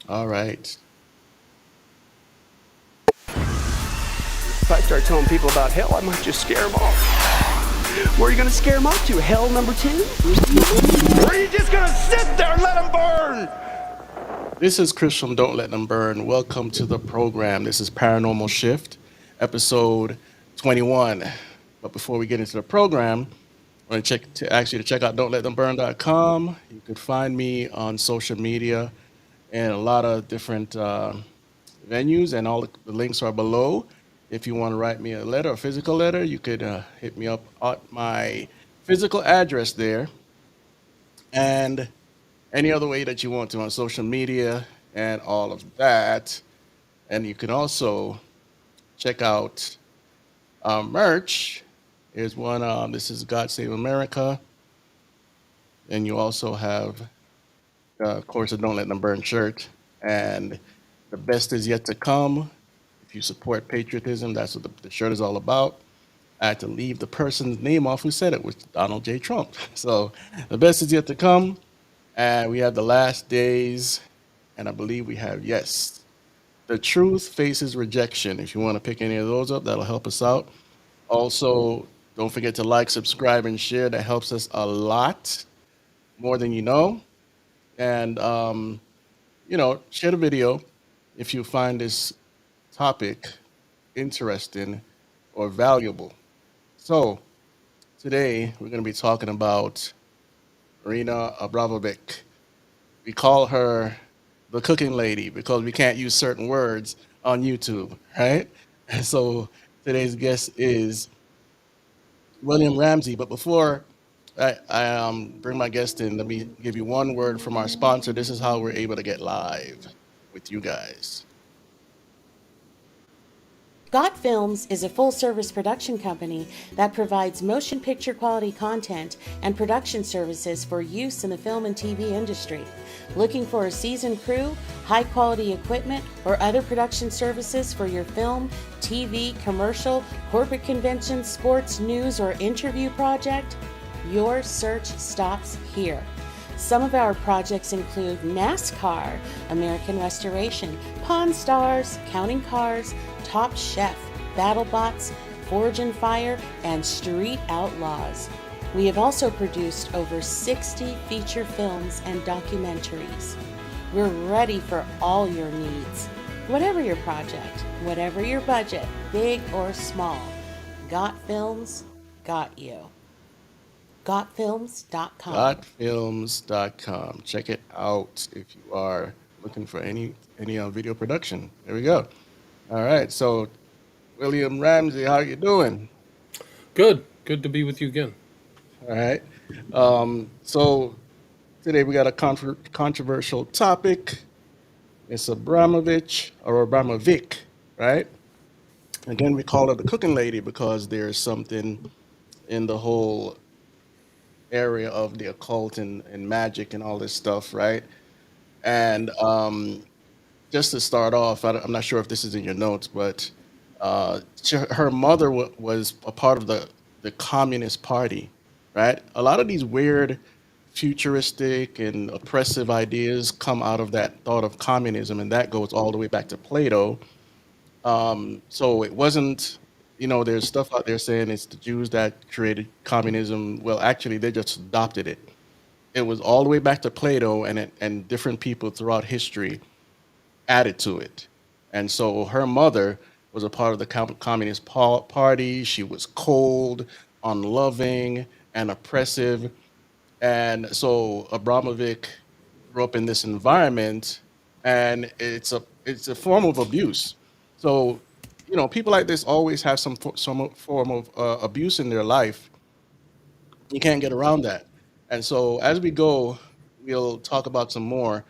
All right. If I start telling people about hell, I might just scare them off. Where are you going to scare them off to? Hell number 2? Or are you just going to sit there and let them burn? This is Chris from Don't Let Them Burn. Welcome to the program. This is Paranormal Shift, episode 21. But before we get into the program, I want to ask you to check out don'tletthemburn.com. You could find me on social media and a lot of different venues, and all the links are below. If you want to write me a letter, a physical letter, you could hit me up at my physical address there, and any other way that you want to on social media and all of that. And you can also check out merch. Here's one. This is God Save America. And you also have, of course, a Don't Let Them Burn shirt. And the best is yet to come. If you support patriotism, that's what the shirt is all about. I had to leave the person's name off who said it, which Donald J. Trump. So the best is yet to come. And we have the last days. And I believe we have, yes, the truth faces rejection. If you want to pick any of those up, that'll help us out. Also, don't forget to like, subscribe, and share. That helps us a lot, more than you know. And, share the video if you find this topic interesting or valuable. So, today we're going to be talking about Marina Abramovic. We call her the cooking lady because we can't use certain words on YouTube, right? And so today's guest is William Ramsey. But before I bring my guest in, let me give you one word from our sponsor. This is how we're able to get live with you guys. Got Films is a full-service production company that provides motion picture quality content and production services for use in the film and TV industry. Looking for a seasoned crew, high-quality equipment, or other production services for your film, TV, commercial, corporate convention, sports, news, or interview project? Your search stops here. Some of our projects include NASCAR, American Restoration, Pawn Stars, Counting Cars, Top Chef, BattleBots, Forge and Fire, and Street Outlaws. We have also produced over 60 feature films and documentaries. We're ready for all your needs. Whatever your project, whatever your budget, big or small, Got Films got you. GotFilms.com. Gotfilms.com. Check it out if you are looking for any video production. There we go. All right. So, William Ramsey, how you doing? Good. Good to be with you again. All right. So today we got a controversial topic. It's Abramovic, right? Again, we call her the cooking lady because there's something in the whole area of the occult and magic and all this stuff, right? And just to start off, I'm not sure if this is in your notes, but her mother was a part of the Communist Party, right? A lot of these weird, futuristic, and oppressive ideas come out of that thought of communism, and that goes all the way back to Plato. So it wasn't, there's stuff out there saying it's the Jews that created communism. Well, actually, they just adopted it. It was all the way back to Plato, and different people throughout history added to it. And so her mother was a part of the Communist Party. She was cold, unloving, and oppressive. And so Abramovic grew up in this environment, and it's a form of abuse. So, people like this always have some form of abuse in their life. You can't get around that. And so as we go, we'll talk about some more.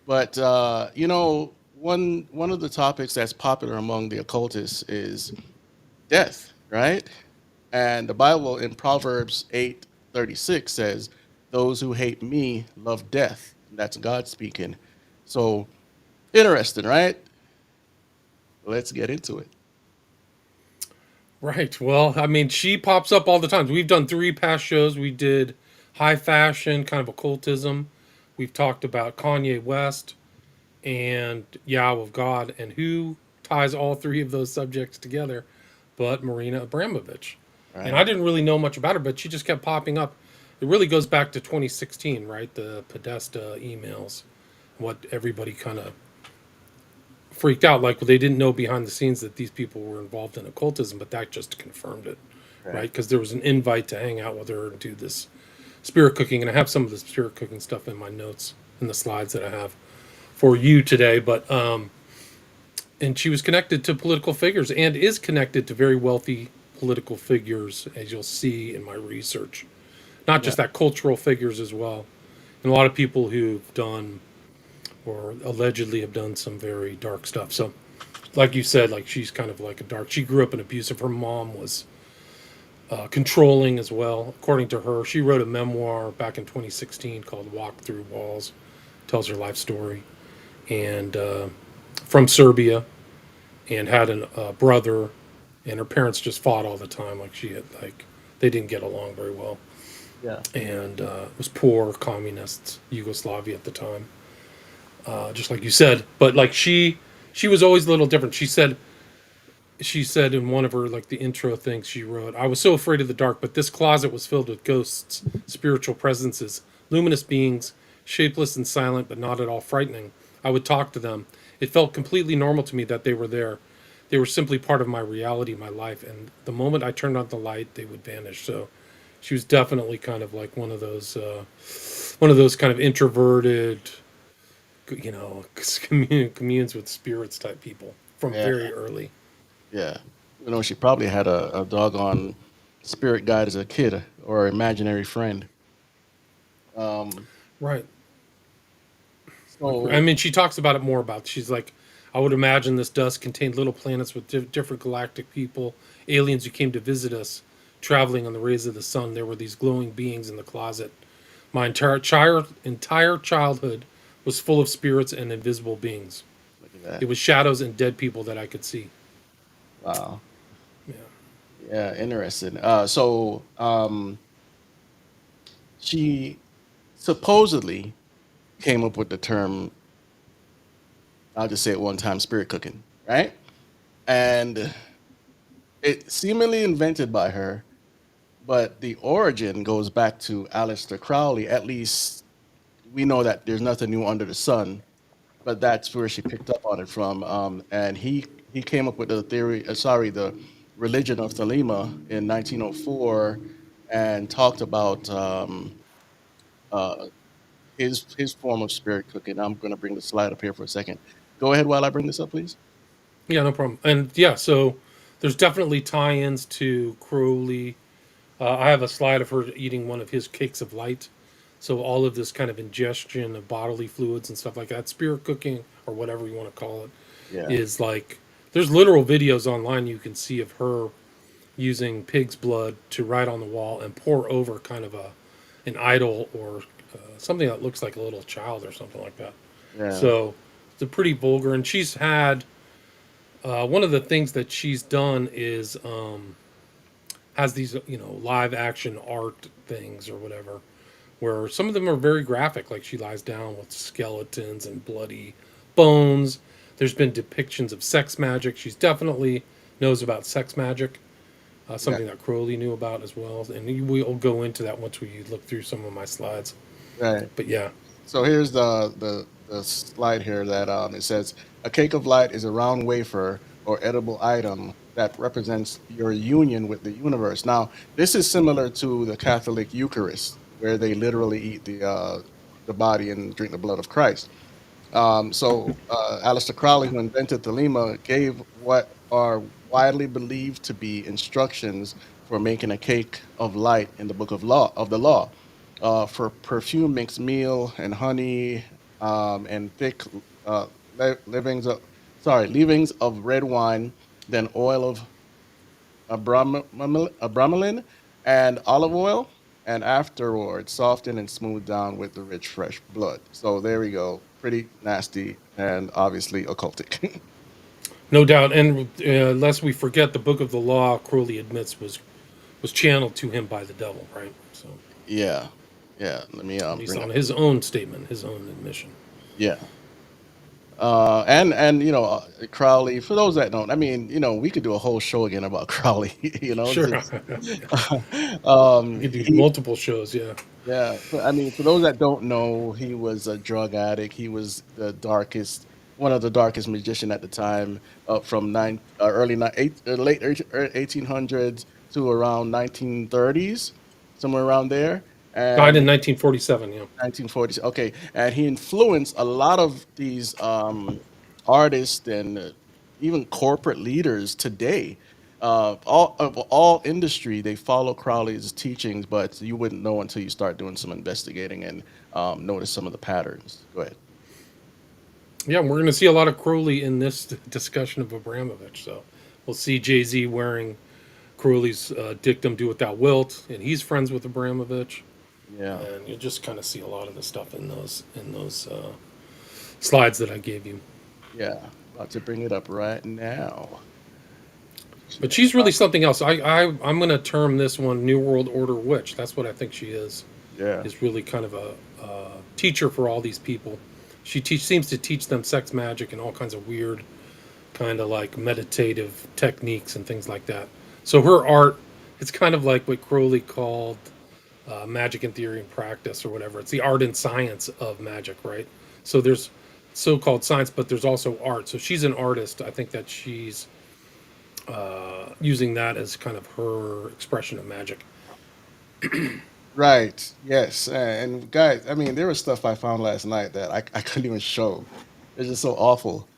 But one of the topics that's popular among the occultists is death, right? And the Bible in Proverbs 8:36 says, "Those who hate me love death." That's God speaking. So interesting, right? Let's get into it. Right. Well, I mean, she pops up all the time. We've done 3 past shows. We did high fashion, kind of occultism. We've talked about Kanye West. and Yahweh of God. And who ties all three of those subjects together but Marina Abramovic? Right. And I didn't really know much about her, but she just kept popping up. It really goes back to 2016, right? The Podesta emails, what everybody kind of freaked out. Like, well, they didn't know behind the scenes that these people were involved in occultism, but that just confirmed it, right? Because there was an invite to hang out with her and do this spirit cooking. And I have some of the spirit cooking stuff in my notes in the slides that I have for you today. But, and she was connected to political figures and is connected to very wealthy political figures, as you'll see in my research. Not just that, cultural figures as well. And a lot of people who've done or allegedly have done some very dark stuff. So, like you said, like she's kind of like a dark. She grew up in abusive. Her mom was controlling as well, according to her. She wrote a memoir back in 2016 called "Walk Through Walls," tells her life story, and from Serbia, and had a brother, and her parents just fought all the time. Like she had they didn't get along very well, Yeah. and was poor communist Yugoslavia at the time. Just like you said, but like she was always a little different. She said in one of her, like, the intro things she wrote, "I was so afraid of the dark, but this closet was filled with ghosts, spiritual presences, luminous beings, shapeless and silent, but not at all frightening. I would talk to them. It felt completely normal to me that they were there. They were simply part of my reality, my life, and the moment I turned on the light, they would vanish." So she was definitely kind of like one of those kind of introverted, communes with spirits type people from Yeah. very early. Yeah. She probably had a doggone spirit guide as a kid or imaginary friend. Right. So, I mean, she talks about it more about, she's like, "I would imagine this dust contained little planets with different galactic people, aliens who came to visit us, traveling on the rays of the sun. There were these glowing beings in the closet. My entire childhood was full of spirits and invisible beings. look at that. It was shadows and dead people that I could see." Wow. Yeah. Yeah, interesting. She supposedly came up with the term, I'll just say it one time, spirit cooking, right? And it seemingly invented by her, but the origin goes back to Aleister Crowley. At least we know that there's nothing new under the sun, but that's where she picked up on it from. And he came up with the religion of Thelema in 1904, and talked about uh, his form of spirit cooking. I'm going to bring the slide up here for a second. Go ahead while I bring this up, please. Yeah, no problem. And yeah, so there's definitely tie-ins to Crowley. I have a slide of her eating one of his cakes of light. So all of this kind of ingestion of bodily fluids and stuff like that, spirit cooking or whatever you want to call it, Yeah. is like, there's literal videos online you can see of her using pig's blood to write on the wall and pour over kind of an idol or something that looks like a little child or something like that. Yeah. So it's a pretty vulgar. And she's had one of the things that she's done is has these live action art things or whatever, where some of them are very graphic. Like she lies down with skeletons and bloody bones. There's been depictions of sex magic. She's definitely knows about sex magic. Something that Crowley knew about as well, and we'll go into that once we look through some of my slides. Right. But yeah, So here's the slide here that it says, "A cake of light is a round wafer or edible item that represents your union with the universe." Now, this is similar to the Catholic Eucharist, where they literally eat the body and drink the blood of Christ. Aleister Crowley, who invented Thelema, gave what are widely believed to be instructions for making a cake of light in the Book of the Law. For perfume, mixed meal, and honey, and thick leavings of red wine, then oil of abramelin and olive oil, and afterwards soften and smooth down with the rich fresh blood. So there we go. Pretty nasty and obviously occultic. no doubt. And lest we forget, the Book of the Law, Crowley admits, was channeled to him by the devil, right? So Yeah. Let me at least bring on up. his own statement, his own admission. Yeah. And Crowley. For those that don't, I mean, we could do a whole show again about Crowley. Sure. Just We could do he multiple shows. Yeah. yeah. I mean, for those that don't know, he was a drug addict. He was one of the darkest magician at the time, up from late 1800s to around 1930s, somewhere around there. Died in And 1947. Yeah. 1940s. Okay, and he influenced a lot of these artists and even corporate leaders today. All industry, they follow Crowley's teachings, but you wouldn't know until you start doing some investigating and notice some of the patterns. Go ahead. Yeah, we're going to see a lot of Crowley in this discussion of Abramovich. So we'll see Jay Z wearing Crowley's dictum "Do What Thou Wilt," and he's friends with Abramovich. Yeah, And you'll just kind of see a lot of the stuff in those slides that I gave you. yeah. About to bring it up right now. But she's really something else. I'm going to term this one New World Order witch. That's what I think she is. Yeah, Is really kind of a teacher for all these people. She seems to teach them sex magic and all kinds of weird, kind of like meditative techniques and things like that. So her art, it's kind of like what Crowley called magic in theory and practice or whatever. It's the art and science of magic, right? So there's so-called science, but there's also art. So she's an artist. I think that she's using that as kind of her expression of magic. right. Yes, and guys, I mean, there was stuff I found last night that I couldn't even show. It's just so awful.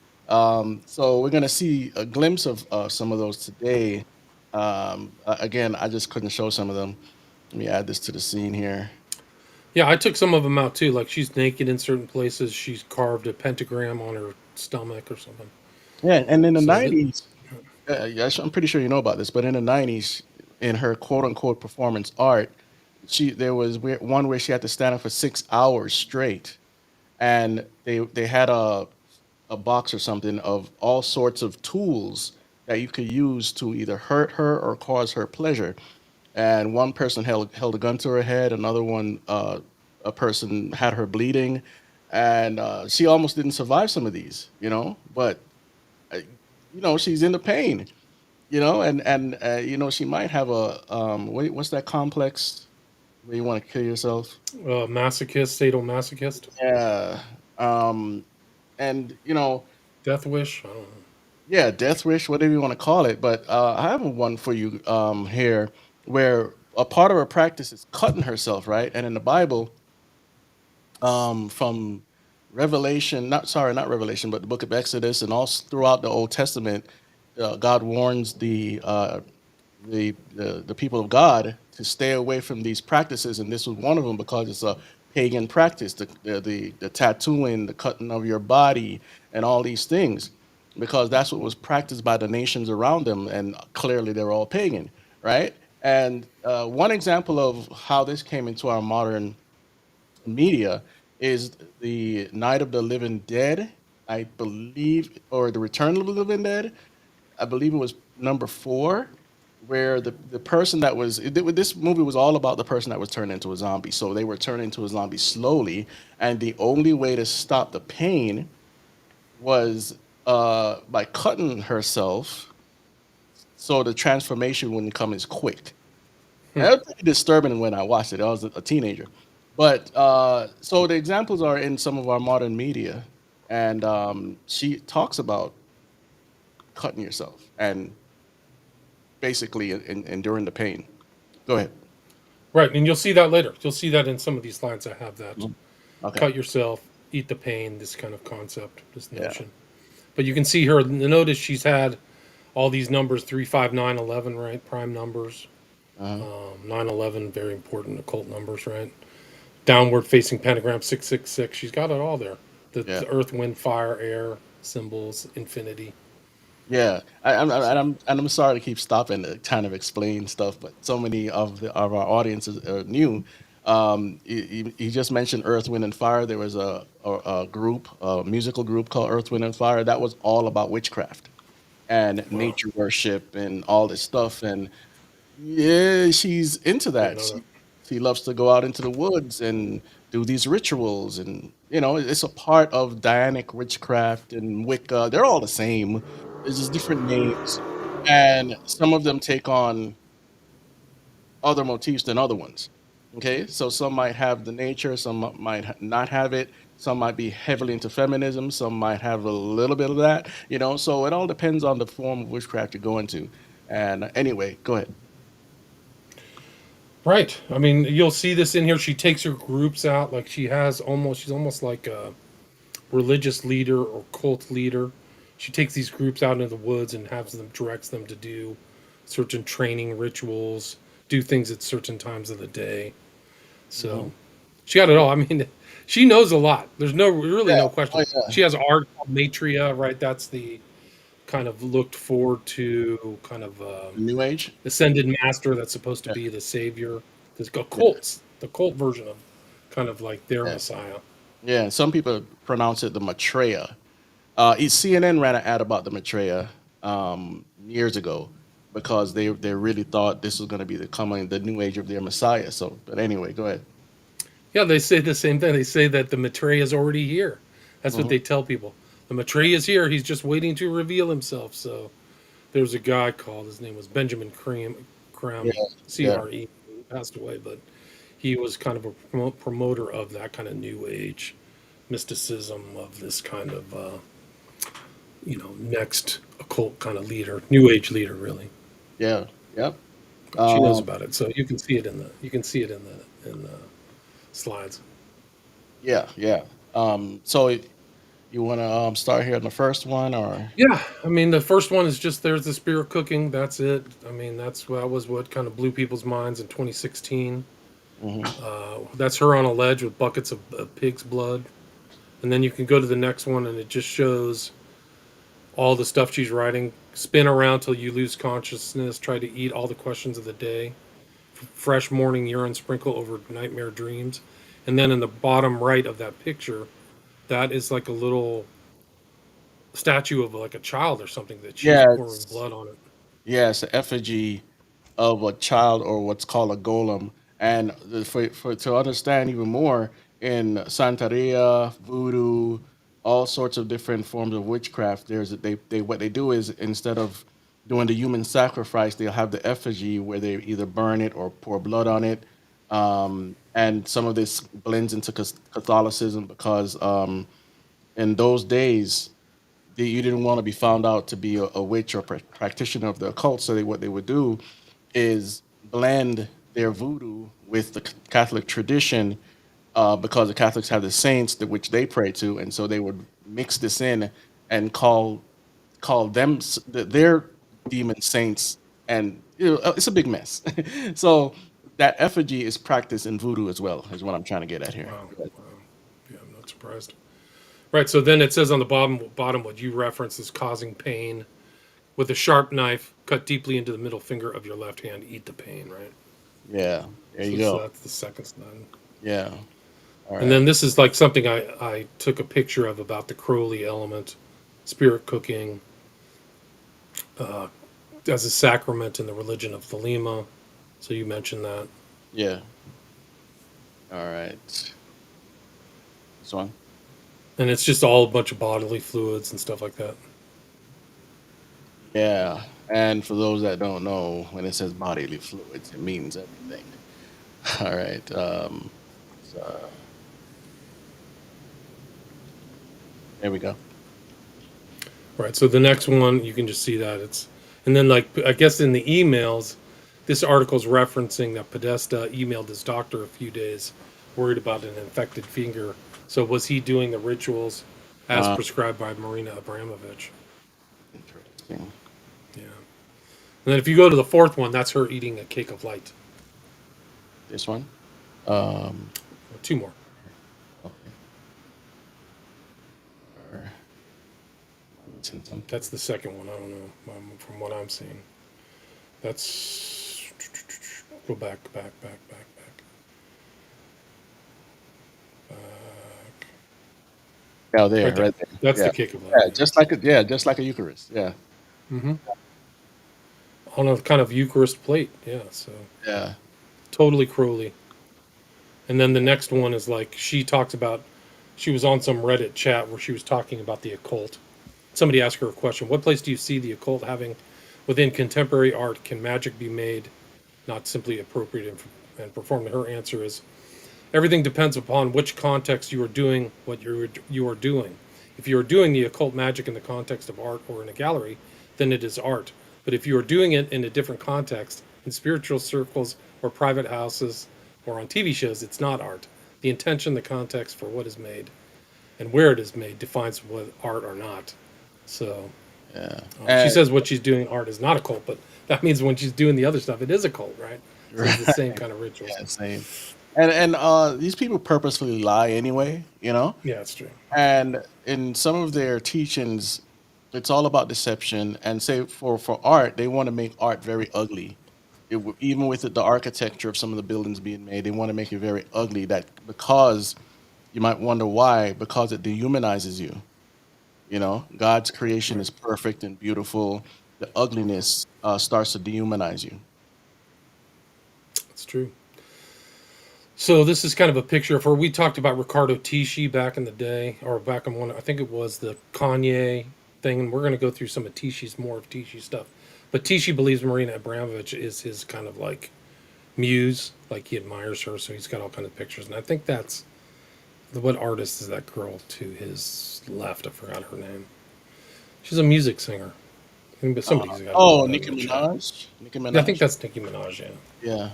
So we're gonna see a glimpse of some of those today. Again, I just couldn't show some of them. Let me add this to the scene here. Yeah, I took some of them out too. Like she's naked in certain places. She's carved a pentagram on her stomach or something. Yeah, and in the So that, 90s, yeah, I'm pretty sure you know about this, but in the 90s, in her quote unquote performance art, there was one where she had to stand up for 6 hours straight, and they had a box or something of all sorts of tools that you could use to either hurt her or cause her pleasure. And one person held a gun to her head, another one, a person had her bleeding, and she almost didn't survive some of these, but uh, she's in the pain, and she might have what's that complex where you want to kill yourself? masochist, sadomasochist, Yeah. um and death wish. I don't know. yeah, death wish, whatever you want to call it. But I have one for you here, where a part of her practice is cutting herself, right? And in the Bible, from Revelation, not Revelation, but the book of Exodus, and all throughout the Old Testament, God warns the people of God to stay away from these practices, and this was one of them because it's a pagan practice, the tattooing, the cutting of your body, and all these things, because that's what was practiced by the nations around them, and clearly they're all pagan, right? And one example of how this came into our modern media is the Night of the Living Dead, I believe, or the Return of the Living Dead. I believe it was number 4, where the person that this movie was all about the person that was turned into a zombie. So they were turned into a zombie slowly, and the only way to stop the pain was by cutting herself, so the transformation wouldn't come as quick. And that was pretty disturbing when I watched it. I was a teenager. But so the examples are in some of our modern media, and she talks about cutting yourself and basically enduring the pain. Go ahead. Right, and you'll see that later. You'll see that in some of these lines. I have that. Okay. Cut yourself, eat the pain. This kind of concept, this Yeah. notion. But you can see her. Notice she's had all these numbers 3, 5, 9, 11, right? Prime numbers. Uh-huh. 9, 11, very important occult numbers, right? Downward facing pentagram 666. She's got it all there. Yeah. The earth, wind, fire, air symbols, infinity. Yeah, I'm sorry to keep stopping to kind of explain stuff, but so many of our audiences are new. You just mentioned Earth, Wind, and Fire. There was a group, a musical group called Earth, Wind, and Fire that was all about witchcraft and Wow. nature worship and all this stuff. And yeah, she's into Didn't that. know that. he loves to go out into the woods and do these rituals, and it's a part of Dianic witchcraft and Wicca. They're all the same. There's just different names, and some of them take on other motifs than other ones. Okay, so some might have the nature, some might not have it. Some might be heavily into feminism. Some might have a little bit of that. So it all depends on the form of witchcraft you go into. And anyway, go ahead. Right. I mean, you'll see this in here. She takes her groups out like she's almost like a religious leader or cult leader. She takes these groups out into the woods and directs them to do certain training rituals, do things at certain times of the day. So she got it all. I mean, she knows a lot. There's really Yeah. no question. Oh, yeah. She has art called Matria, right? That's the kind of looked forward to kind of New Age. ascended master that's supposed to be the savior. There's cults, the cult version of kind of like their Yeah. messiah. Yeah. Some people pronounce it the Maitreya. CNN ran an ad about the Maitreya years ago because they really thought this was going to be the new age of their messiah. So, but anyway, go ahead. Yeah, they say the same thing. They say that the Maitreya is already here. That's what they tell people. The Maitreya is here. He's just waiting to reveal himself. So there's a guy called, his name was Benjamin Creme, Yeah. CRE, he passed away, but he was kind of a promoter of that kind of new age mysticism of this kind of, next occult kind of leader, new age leader, really. Yeah. Yep. She knows Um, about it, so you can see it in the slides. yeah. Yeah. So you want to start here on the first one, or Yeah, I mean the first one is just there's the spirit cooking. That's it. I mean that was what kind of blew people's minds in 2016. That's her on a ledge with buckets of pig's blood, and then you can go to the next one and it just shows all the stuff she's writing. Spin around till you lose consciousness. Try to eat all the questions of the day. Fresh morning urine sprinkle over nightmare dreams, and then in the bottom right of that picture, that is like a little statue of like a child or something that she's yeah, pouring blood on it. it's an effigy of a child, or what's called a golem. And for to understand even more, in Santeria, voodoo, all sorts of different forms of witchcraft, they what they do is, instead of doing the human sacrifice, they'll have the effigy where they either burn it or pour blood on it. And some of this blends into Catholicism because in those days you didn't want to be found out to be a witch or practitioner of the occult. So what they would do is blend their voodoo with the Catholic tradition, because the Catholics have the saints which they pray to, and so they would mix this in and call them their demon saints, and it's a big mess. So that effigy is practiced in voodoo as well, is what I'm trying to get at here. Wow. Yeah, I'm not surprised. Right, so then it says on the bottom what you reference is causing pain. With a sharp knife, cut deeply into the middle finger of your left hand. Eat the pain, right? Yeah, there you So go. that's the second slide. Yeah, all And right. then this is like something I took a picture of about the Crowley element, spirit cooking, as a sacrament in the religion of Thelema. So you mentioned that. Yeah, all right. This one. And it's just all a bunch of bodily fluids and stuff like that. Yeah, and for those that don't know, when it says bodily fluids, it means everything. All right. So there we go. Right. So the next one, you can just see that and then like I guess in the emails, this article's referencing that Podesta emailed his doctor a few days, worried about an infected finger. So was he doing the rituals as Uh, prescribed by Marina Abramovic? Interesting. Yeah. And then if you go to the fourth one, that's her eating a cake of light. This one. Um, Two more. okay. Or- it's in some- That's the second one. I don't know from what I'm seeing. That's go back. Oh, there, Right there. right there. That's Yeah, the cake of light. yeah, just like a Eucharist. Yeah, Mm-hmm. On a kind of Eucharist plate. Yeah. So yeah, totally Crowley. And then the next one is like she talks about she was on some Reddit chat where she was talking about the occult. Somebody asked her a question: what place do you see the occult having within contemporary art? Can magic be made not simply appropriate and performed? Her answer is everything depends upon which context you are doing what you are doing. If you are doing the occult magic in the context of art or in a gallery, then it is art. But if you are doing it in a different context, in spiritual circles or private houses or on TV shows, it's not art. The intention, the context for what is made and where it is made defines what art or not. So Yeah. she And says what she's doing in art is not a cult, but that means when she's doing the other stuff, it is a cult, right? So it's the same kind of rituals. yeah, same. And these people purposefully lie anyway, you know? Yeah, it's true. And in some of their teachings, it's all about deception. And say for art, they want to make art very ugly. Even with the architecture of some of the buildings being made, they want to make it very ugly. That because you might wonder why, because it dehumanizes you. You know, God's creation Right. is perfect and beautiful. The ugliness starts to dehumanize you. It's true. So this is kind of a picture of her. We talked about Ricardo Tisci back in the day, or back in one. I think it was the Kanye thing, and we're going to go through some of Tisci's more of Tisci stuff. But Tisci believes Marina Abramovic is his kind of like muse, like he admires her, so he's got all kind of pictures. And I think that's what artist is that girl to his left? I forgot her name. She's a music singer. Somebody's got to put Oh, that Nicki in the chat. Minaj. Nicki Yeah, I think Minaj. that's Nicki Minaj. Yeah. Yeah.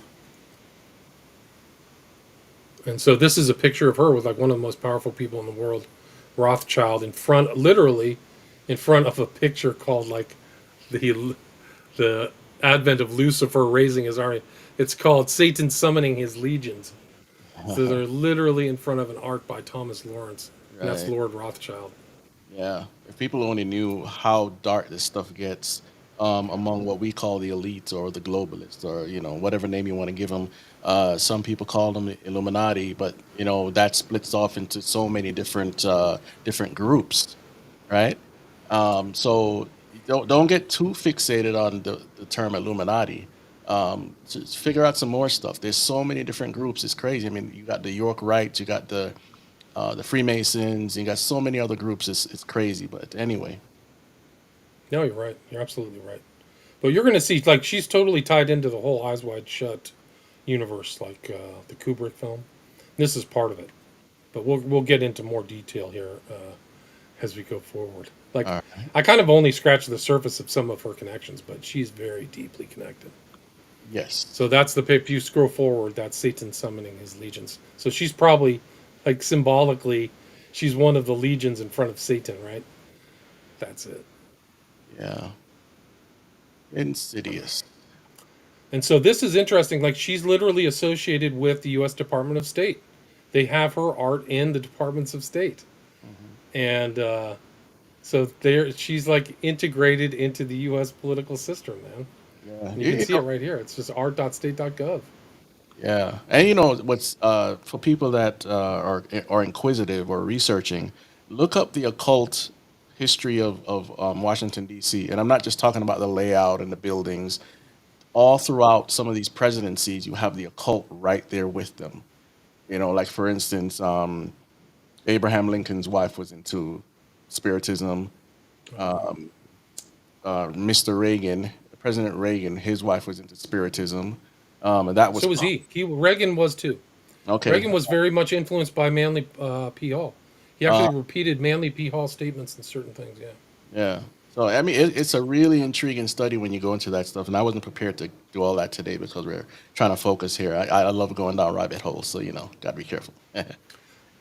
And so this is a picture of her with like one of the most powerful people in the world, Rothschild, in front, literally, in front of a picture called like the advent of Lucifer raising his army. It's called Satan summoning his legions. So they're literally in front of an art by Thomas Lawrence, and that's Right. Lord Rothschild. Yeah. If people only knew how dark this stuff gets among what we call the elites or the globalists or, whatever name you want to give them. Some people call them Illuminati, but, that splits off into so many different groups, right? So don't get too fixated on the term Illuminati. Just figure out some more stuff. There's so many different groups. It's crazy. I mean, you got the York Rites, you got the Freemasons, you got so many other groups. It's crazy. But anyway, No, you're right. You're absolutely right. But you're going to see, like, she's totally tied into the whole Eyes Wide Shut universe, like the Kubrick film. This is part of it. But we'll get into more detail here as we go forward. Like, all right. I kind of only scratched the surface of some of her connections, but she's very deeply connected. Yes. So that's the if you scroll forward, that's Satan summoning his legions. So she's probably, like, symbolically, she's one of the legions in front of Satan, right? That's it. Yeah. Insidious. And so this is interesting. Like, she's literally associated with the U.S. Department of State. They have her art in the Departments of State, and so she's like integrated into the U.S. political system, man. Yeah. And you can see it right here. It's just art.state.gov. Yeah, and what's for people that are inquisitive or researching, look up the occult history of Washington D.C. And I'm not just talking about the layout and the buildings. All throughout some of these presidencies, you have the occult right there with them. Like for instance, Abraham Lincoln's wife was into spiritism. Mr. Reagan, President Reagan, his wife was into spiritism, and that was So was he. Reagan was too. okay. Reagan was very much influenced by Manly P. Hall. He Uh, actually repeated Manly P. Hall statements in certain things. Yeah. Yeah. So I mean, it's a really intriguing study when you go into that stuff, and I wasn't prepared to do all that today because we're trying to focus here. I love going down rabbit holes, so gotta be careful.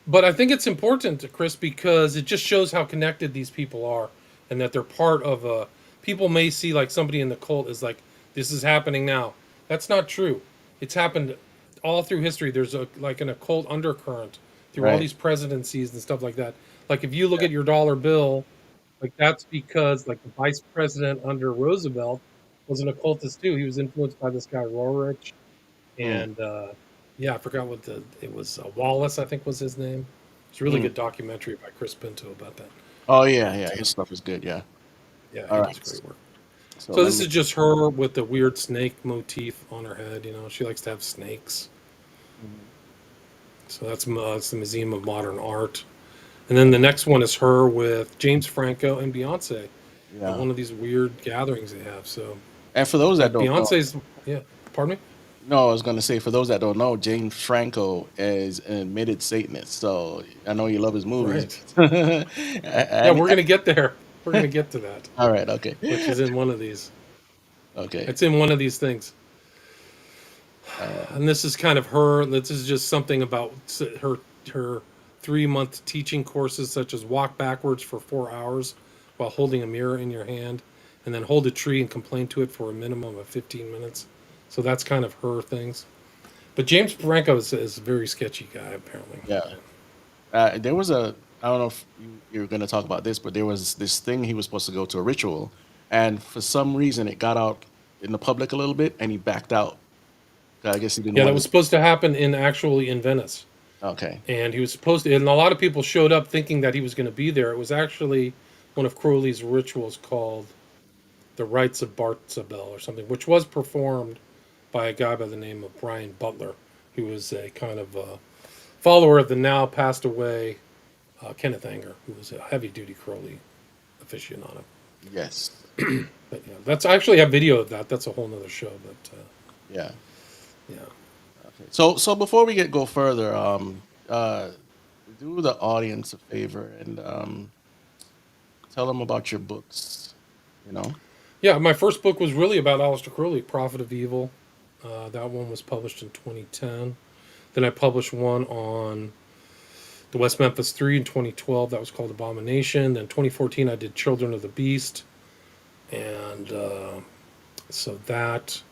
But I think it's important, Chris, because it just shows how connected these people are, and that they're part of a. People may see like somebody in the cult is like, this is happening now. That's not true. It's happened all through history. There's like an occult undercurrent through all Right. these presidencies and stuff like that. Like if you look at your dollar bill, like that's because like the vice president under Roosevelt was an occultist too. He was influenced by this guy Roerich, Mm, and yeah, I forgot what it was. Wallace, I think was his name. It's a really mm. good documentary by Chris Pinto about that. Oh yeah, yeah, But his stuff is good. Yeah. yeah, All he right. does great work. So So let this me. is just her with the weird snake motif on her head. She likes to have snakes. So it's the Museum of Modern Art. And then the next one is her with James Franco and Beyonce at Yeah. one of these weird gatherings they have. So And for those that like don't know, Beyonce's, yeah, pardon me? no, I was going to say, for those that don't know, James Franco is an admitted Satanist. So I know you love his movies. Right. Yeah, And, we're going to get there. We're going to get to that, all right. Okay. which is in one of these. Okay. It's in one of these things. Uh, And this is kind of her. This is just something about her 3-month teaching courses, such as walk backwards for 4 hours while holding a mirror in your hand, and then hold a tree and complain to it for a minimum of 15 minutes. So that's kind of her things. But James Franco is a very sketchy guy, apparently. yeah. There was I don't know if you were going to talk about this, but there was this thing he was supposed to go to, a ritual. And for some reason, it got out in the public a little bit and he backed out. I guess he didn't Yeah, that want was to. supposed to happen in Venice. Okay. And he was supposed to, and a lot of people showed up thinking that he was going to be there. It was actually one of Crowley's rituals called the Rites of Bartzabel or something, which was performed by a guy by the name of Brian Butler, who was a kind of follower of the now passed away Kenneth Anger, who was a heavy duty Crowley aficionado. Yes. But yeah, that's I actually have video of that. That's a whole nother show. But Yeah. yeah, So before we go further, do the audience a favor and tell them about your books. You know. yeah. My first book was really about Aleister Crowley, Prophet of Evil. That one was published in 2010. Then I published one on the West Memphis 3 in 2012. That was called Abomination. Then 2014, I did Children of the Beast. And so that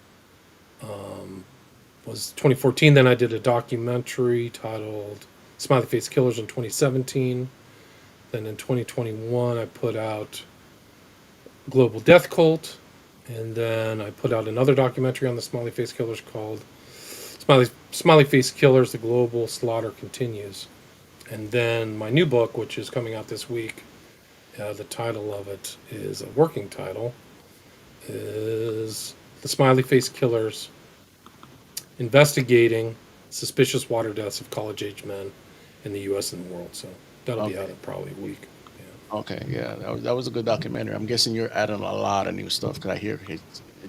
was 2014. Then I did a documentary titled Smiley Face Killers in 2017. Then in 2021, I put out Global Death Cult. And then I put out another documentary on the Smiley Face Killers called Smiley Face Killers, The Global Slaughter Continues. And then my new book, which is coming out this week, the title of it is a working title, is The Smiley Face Killers Investigating Suspicious Water Deaths of College-Age Men in the U.S. and the world. So that'll be Okay. out in probably a week. Yeah. Okay. Yeah. That was a good documentary. I'm guessing you're adding a lot of new stuff because I hear it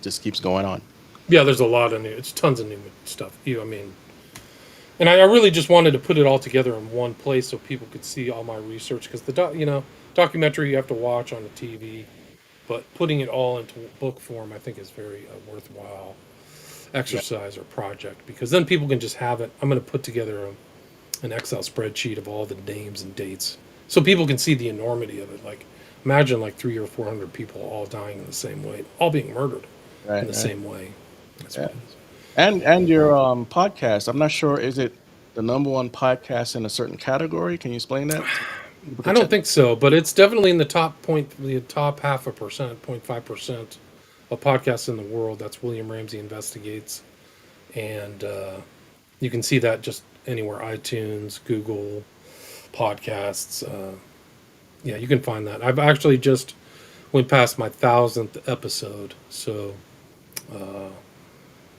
just keeps going on. Yeah, there's a lot of new, it's tons of new stuff. I mean, and I really just wanted to put it all together in one place so people could see all my research because documentary you have to watch on the TV, but putting it all into book form I think is very worthwhile exercise or project because then people can just have it. I'm going to put together an Excel spreadsheet of all the names and dates so people can see the enormity of it. Like imagine like 300 or 400 people all dying in the same way, all being murdered Right. in the Right. same way. That's Yeah. what it is. And your podcast. I'm not sure. Is it the number one podcast in a certain category? Can you explain that? People I can don't check. think so, but it's definitely in the top 0.5%, 0.5% of podcasts in the world. That's William Ramsey Investigates, and you can see that just anywhere: iTunes, Google, podcasts. Yeah, you can find that. I've actually just went past my 1,000th episode, so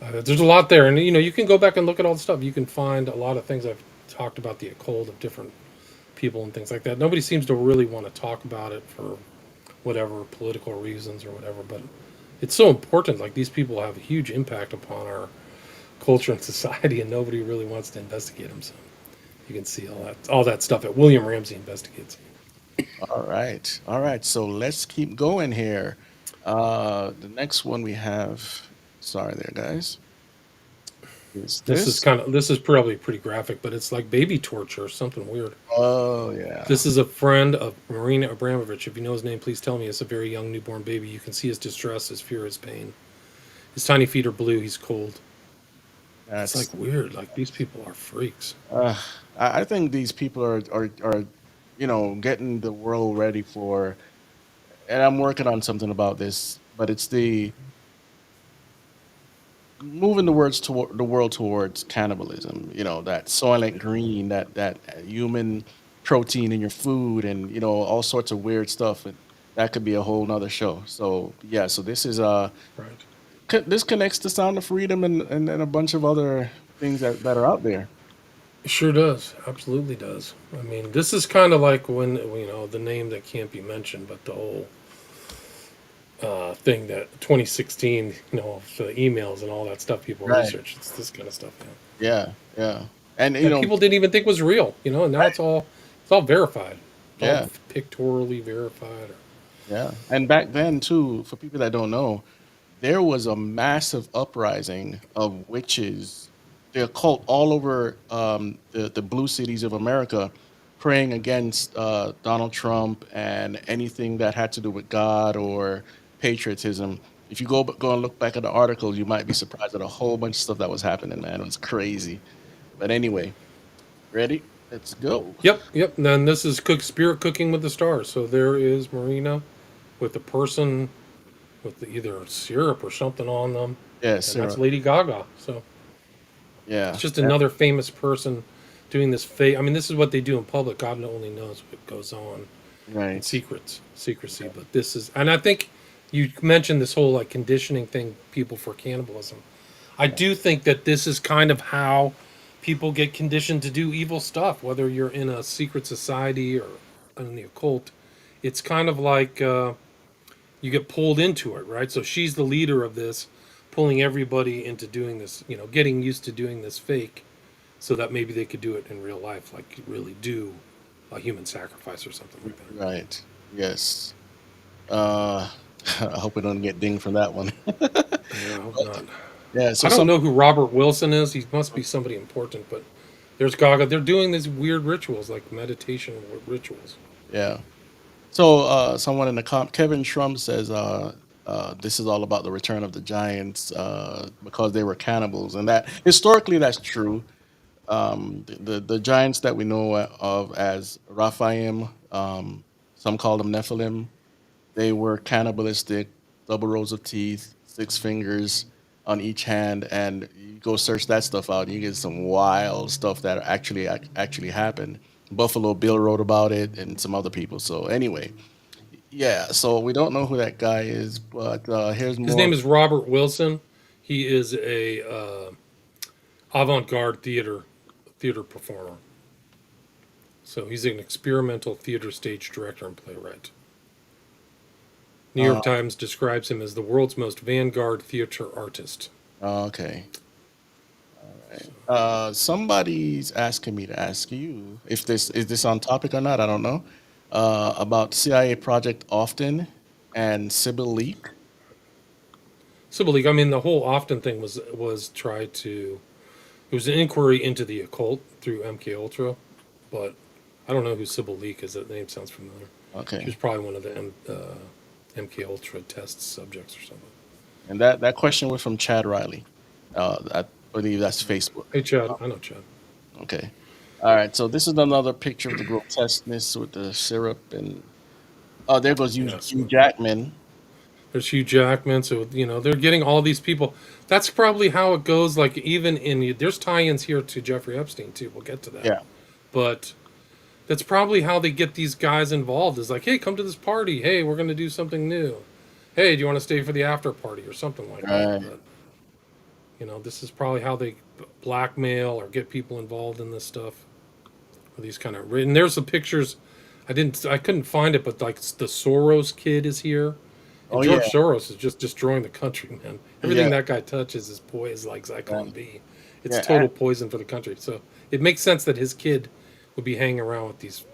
there's a lot there, and you can go back and look at all the stuff. You can find a lot of things I've talked about the occult of different people and things like that. Nobody seems to really want to talk about it for whatever political reasons or whatever, but it's so important. Like these people have a huge impact upon our culture and society, and nobody really wants to investigate them. So you can see all that stuff at William Ramsey Investigates. All right. All right. So let's keep going here. The next one we have. Sorry, there, guys. Is This is probably pretty graphic, but it's like baby torture or something weird. Oh yeah. This is a friend of Marina Abramovic. If you know his name, please tell me. It's a very young newborn baby. You can see his distress, his fear, his pain. His tiny feet are blue. He's cold. That's. It's like weird. Like these people are freaks. I think these people are getting the world ready for. And I'm working on something about this, but it's the moving the world towards cannibalism. That Soylent Green, that human protein in your food, and all sorts of weird stuff. And that could be a whole nother show. So yeah, so this is Right. this connects to Sound of Freedom and a bunch of other things that are out there. It sure does. Absolutely does. I mean, this is kind of like when, the name that can't be mentioned, but the whole thing that 2016, the emails and all that stuff people Right. research. It's this kind of stuff now Yeah, yeah. And that people didn't even think was real. And now right. it's all verified. It's all Yeah, pictorially verified. yeah. And back then too, for people that don't know, there was a massive uprising of witches, the occult all over the blue cities of America, praying against Donald Trump and anything that had to do with God or patriotism. If you go and look back at the articles, you might be surprised at a whole bunch of stuff that was happening, man. It was crazy. But anyway, ready? Let's go. Yep, yep. And then this is spirit cooking with the stars. So there is Marina with the person with either syrup or something on them, Yeah, and that's Sarah. Lady Gaga. So it's Yeah, just another famous person doing this fake. I mean, this is what they do in public. God only knows what goes on in right. secrecy. But this is, and I think you mentioned this whole like conditioning thing, people for cannibalism. I do think that this is kind of how people get conditioned to do evil stuff, whether you're in a secret society or in the occult. It's kind of like you get pulled into it, right? So she's the leader of this, pulling everybody into doing this, getting used to doing this fake so that maybe they could do it in real life, like really do a human sacrifice or something like that. Right. Yes. Uh, I hope we don't get dinged from that one. Yeah, I hope not. Yeah. So I don't some. know who Robert Wilson is. He must be somebody important, but there's Gaga. They're doing these weird rituals, like meditation rituals. Yeah. So someone in the Kevin Shrum says this is all about the return of the giants because they were cannibals, and that historically that's true. The giants that we know of as Raphaim, some call them Nephilim. They were cannibalistic, double rows of teeth, six fingers on each hand, and you go search that stuff out, you get some wild stuff that actually happened. Buffalo Bill wrote about it, and some other people. So anyway, yeah. So we don't know who that guy is, but here's His name more. is Robert Wilson. He is a avant-garde theater performer. So he's an experimental theater stage director and playwright. New Uh, York Times describes him as the world's most vanguard theater artist. okay. Somebody's asking me to ask you if this is this on topic or not. I don't know. About CIA Project Often and Sybil Leak. Sybil League, I mean, the whole often thing was tried to. It was an inquiry into the occult through MK Ultra, but I don't know who Sybil Leak is. That name sounds familiar. She was Okay. probably one of the MK Ultra test subjects or something. And that question was from Chad Riley. I believe that's Facebook. Hey, Chad, I know Chad. Okay. All right. So this is another picture of the grotesqueness with the syrup and oh, there goes Yeah, Hugh so Jackman. there's Hugh Jackman. So they're getting all these people. That's probably how it goes. Like even there's tie-ins here to Jeffrey Epstein too. We'll get to that, Yeah. but that's probably how they get these guys involved. Is like, hey, come to this party. Hey, we're going to do something new. Hey, do you want to stay for the after party or something like that? Right. But this is probably how they blackmail or get people involved in this stuff. Or these kind of and there's the pictures. I couldn't find it, but like the Soros kid is here, and Oh yeah. George Soros is just destroying the country, man. Everything Yeah. that guy touches is poison, like Yeah. Zyklon B. It's Yeah. total poison for the country. So it makes sense that his kid would be hanging around with these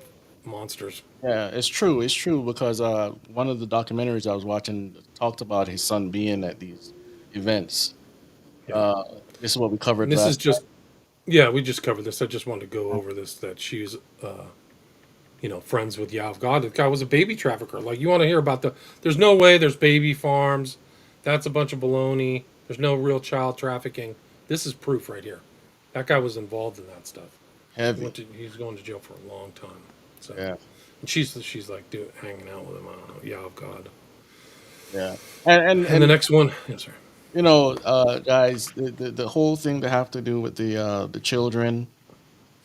monsters. Yeah, it's true. It's true because one of the documentaries I was watching talked about his son being at these events. Yeah. Uh, this is what we And covered this is last just, yeah, we just covered this. I just wanted to go over this that she's, friends with Yav God. The guy was a baby trafficker. Like, you want to hear about there's no way there's baby farms. That's a bunch of baloney. There's no real child trafficking. This is proof right here. That guy was involved in that stuff. heavy. He's going to jail for a long time. So, Yeah, and she's like hanging out with him. I don't know, Yav God. yeah. And And the next one, yes, sir. guys, the whole thing that have to do with the children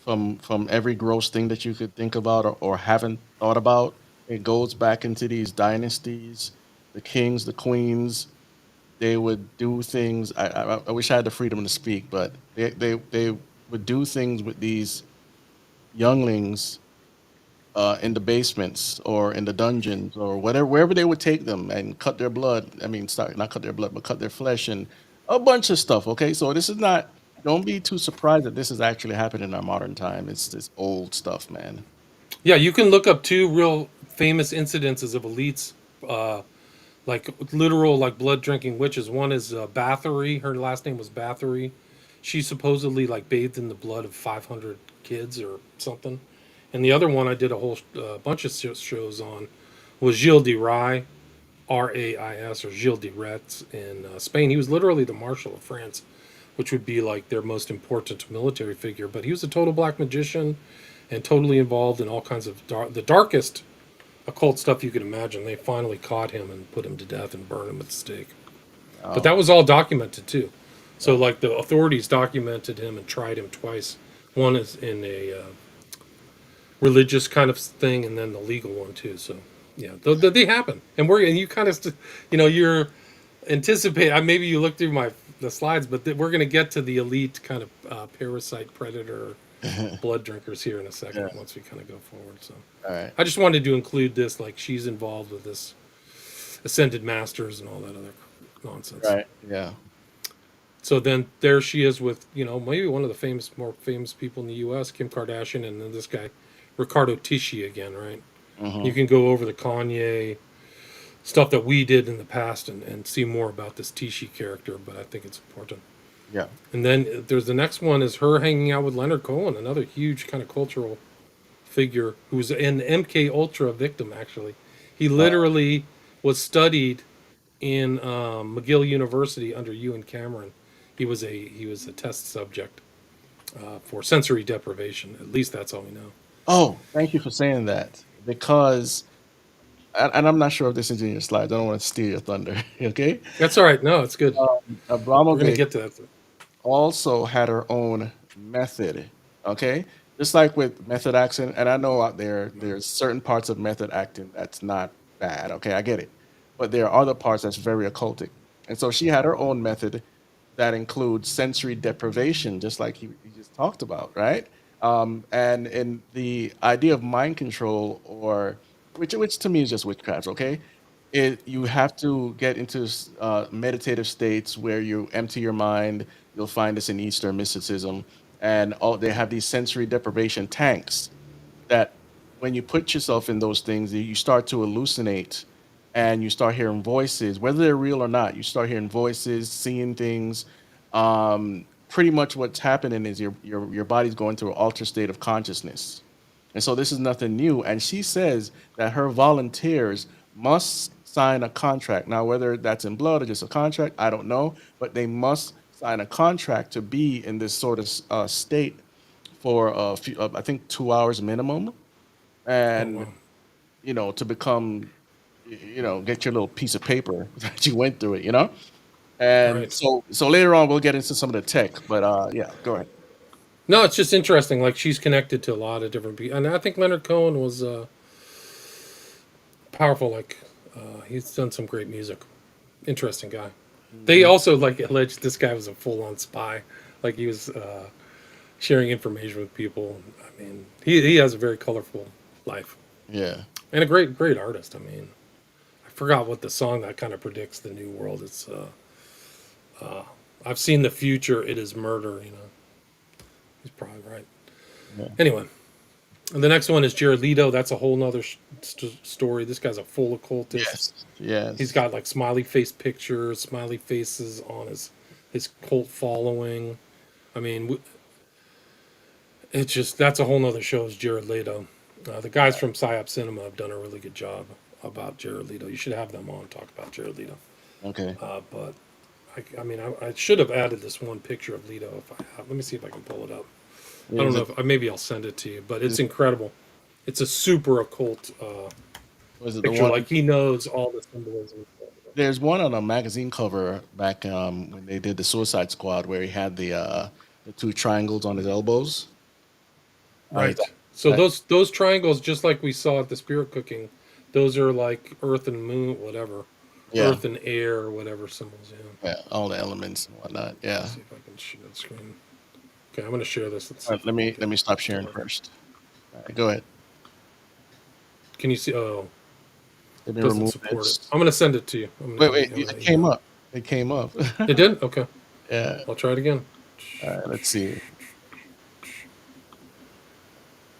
from every gross thing that you could think about or haven't thought about, it goes back into these dynasties, the kings, the queens. They would do things. I wish I had the freedom to speak, but they would do things with these younglings in the basements or in the dungeons or whatever, wherever they would take them and cut their blood. I mean, sorry, not cut their blood, but cut their flesh and a bunch of stuff. Okay, so this is not. Don't be too surprised that this is actually happening in our modern time. It's this old stuff, man. Yeah, you can look up two real famous incidences of elites, like literal like blood drinking witches. One is Bathory. Her last name was Bathory. She supposedly like bathed in the blood of 500 kids or something. And the other one I did a whole bunch of shows on was Gilles de Rais, Rais, or Gilles de Retz in Spain. He was literally the Marshal of France, which would be like their most important military figure. But he was a total black magician and totally involved in all kinds of the darkest occult stuff you could imagine. They finally caught him and put him to death and burned him at the stake. Oh, But that was all documented too. So like the authorities documented him and tried him twice. One is in a religious kind of thing, and then the legal one too. So yeah, they happen, and you kind of you're anticipate. Maybe you look through the slides, but we're going to get to the elite kind of parasite predator blood drinkers here in a second yeah. once we kind of go forward. So All right. I just wanted to include this, like she's involved with this ascended masters and all that other nonsense. Right. Yeah. So then there she is with maybe one of the more famous people in the U.S., Kim Kardashian, and then this guy Ricardo Tisci again, right? Mm-hmm. You can go over the Kanye stuff that we did in the past and see more about this Tisci character, but I think it's important. Yeah. And then there's the next one is her hanging out with Leonard Cohen, another huge kind of cultural figure who's an MK Ultra victim. Actually, he literally was studied in McGill University under Ewan Cameron. He was a test subject for sensory deprivation. At least that's all we know. Oh, thank you for saying that because, and I'm not sure if this is in your slides. I don't want to steal your thunder. Okay. That's all right. No, it's good. We're gonna Abramovic get to that. also had her own method. Okay. Just like with method acting, and I know out there's certain parts of method acting that's not bad. Okay, I get it, but there are other parts that's very occultic, and so she had her own method that includes sensory deprivation, just like he just talked about, right? And in the idea of mind control, or which to me is just witchcraft, okay? You have to get into meditative states where you empty your mind. You'll find this in Eastern mysticism, and they have these sensory deprivation tanks that when you put yourself in those things, you start to hallucinate and you start hearing voices, whether they're real or not. You start hearing voices, seeing things. Pretty much what's happening is your body's going through an altered state of consciousness. And so this is nothing new. And she says that her volunteers must sign a contract. Now, whether that's in blood or just a contract, I don't know. But they must sign a contract to be in this sort of state for I think 2 hours minimum, Oh and wow. to become, get your little piece of paper that you went through it. And Right. so later on we'll get into some of the tech, but yeah, go ahead. No, it's just interesting. Like she's connected to a lot of different people, and I think Leonard Cohen was powerful. Like he's done some great music. Interesting guy. They also like alleged this guy was a full-on spy. Like he was sharing information with people. I mean, he has a very colorful life Yeah. and a great artist. I mean, I forgot what the song that kind of predicts the new world. It's I've seen the future. It is murder. He's probably right. Yeah. Anyway, and the next one is Jared Leto. That's a whole nother story. This guy's a full occultist. Yes. Yes. He's got like smiley face pictures, smiley faces on his cult following. I mean, it's just that's a whole nother show. Is Jared Leto? The guys from Psyop Cinema have done a really good job about Jared Leto. You should have them on talk about Jared Leto. Okay. But I mean, I should have added this one picture of Leto if I have. Let me see if I can pull it up. I don't Is know it, if maybe I'll send it to you, but it's incredible. It's a super occult was it the picture. one? Like he knows all the symbolism. There's one on a magazine cover back when they did the Suicide Squad where he had the two triangles on his elbows. Right. That- So that- those triangles, just like we saw at the spirit cooking, those are like earth and moon, whatever, yeah, earth and air, or whatever symbols. Yeah. yeah, all the elements and whatnot. Yeah. Let's see if I can share the screen. Okay, I'm gonna share this. Let's see if Let we me can stop get sharing it. first. All right, go ahead. Can you see? Oh, Let me doesn't remove support it. this. I'm gonna send it to you. Wait, I'm it gonna came email it. up. It came up. It did? Okay. Yeah. I'll try it again. All right, let's see.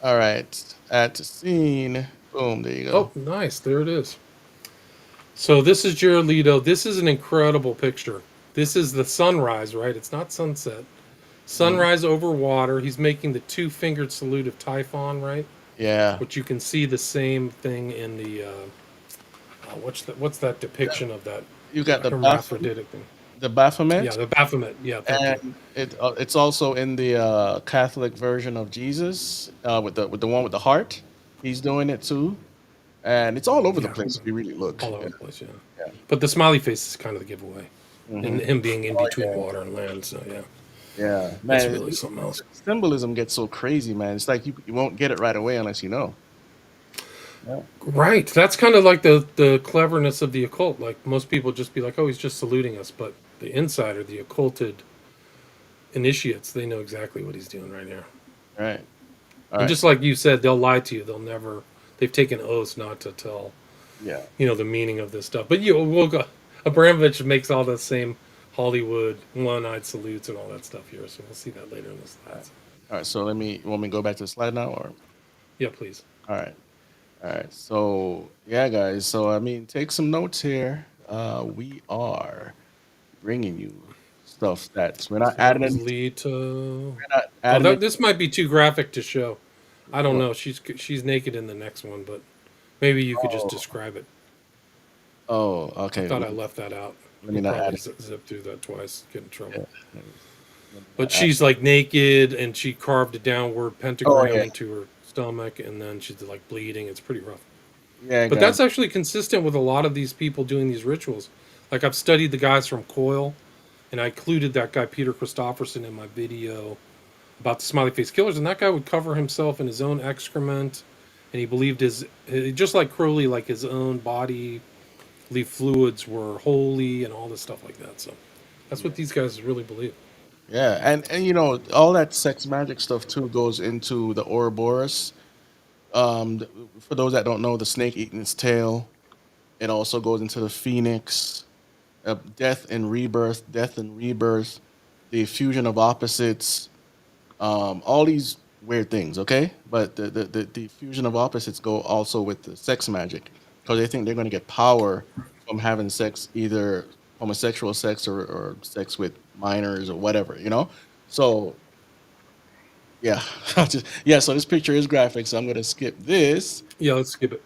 All right, add to scene. Boom, there you go. Oh, nice. There it is. So this is Giolito. This is an incredible picture. This is the sunrise, right? It's not sunset. Mhm. Sunrise over water. He's making the two-fingered salute of Typhon, right? Yeah. Which you can see the same thing in the what's that Yeah. depiction of that You got hermaphroditic thing? the Yeah, Baphomet, the Baphomet. Yeah, thank you. and it's also in the Catholic version of Jesus with the one with the heart. He's doing it too, and it's all over the Yeah, place if you really look. all over Yeah. the place. Yeah, Yeah. but the smiley face is kind of the giveaway, and Hmm. him being in Oh between yeah. water and land. So yeah, Yeah, it's man. really something else. Symbolism gets so crazy, man. It's like you won't get it right away unless you know. Yeah. Right. That's kind of like the cleverness of the occult. Like most people just be like, "Oh, he's just saluting us," but the insider, the occulted initiates, they know exactly what he's doing right here. Right. All And right. just like you said, they'll lie to you. They'll never. They've taken oaths not to tell, Yeah. the meaning of this stuff. But we'll go. Abramovich makes all the same Hollywood one-eyed salutes and all that stuff here. So we'll see that later in the slides. All right. So you want me to go back to the slide now, or Yeah, please. all right. All right. So yeah, guys. So I mean, take some notes here. We are bringing you stuff that's we're not So that adding was any. Leto. We're not Oh, adding any. this might be too graphic to show. I don't What? know. She's naked in the next one, but maybe you could just Oh. describe it. Oh. I Okay. thought I left that out. Let me You not probably add it. zipped through that twice, get in trouble. Yeah. Let me But not add. she's like naked, and she carved a downward Oh pentagram yeah. into her stomach, and then she's like bleeding. It's pretty rough. Yeah, But guys. that's actually consistent with a lot of these people doing these rituals. Like I've studied the guys from Coil, and I included that guy Peter Christopherson in my video about the smiley face killers, and that guy would cover himself in his own excrement, and he believed just like Crowley, like his own bodily fluids were holy and all this stuff like that. So that's what these guys really believe. Yeah, and all that sex magic stuff too goes into the Ouroboros. th- for those that don't know, the snake eating its tail. It also goes into the phoenix, death and rebirth, the fusion of opposites, all these weird things. Okay, but the fusion of opposites go also with the sex magic because they think they're going to get power from having sex, either homosexual sex or sex with minors or whatever. So yeah, yeah. So this picture is graphic, so I'm going to skip this Yeah, let's skip it.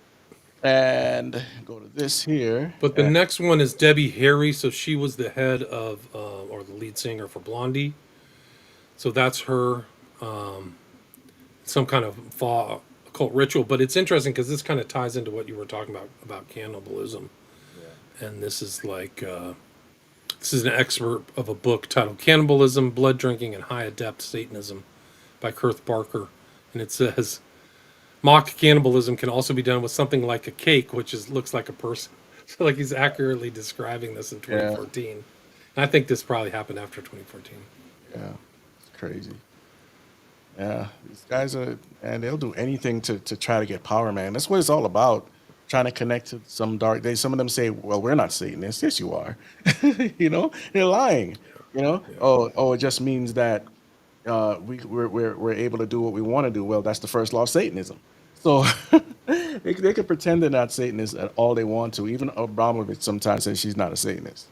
and go to this here. But the next one is Debbie Harry. So she was the head of, or the lead singer for Blondie. So that's her, some kind of occult ritual. But it's interesting because this kind of ties into what you were talking about cannibalism. And this is like, this is an excerpt of a book titled Cannibalism, Blood Drinking, and High Adept Satanism by Kurt Barker. And it says, mock cannibalism can also be done with something like a cake, which looks like a person. So like he's accurately describing this in Yeah, 2014. And I think this probably happened after 2014. yeah, it's crazy. Yeah, these guys are, and they'll do anything to try to get power, man. That's what it's all about. Trying to connect to some dark days. Some of them say, "Well, we're not Satanists." Yes, you are. They're lying. Yeah. Oh, it just means that we're able to do what we want to do. Well, that's the first law of Satanism. So they could pretend they're not Satanists at all they want to. Even Abramovic sometimes says she's not a Satanist.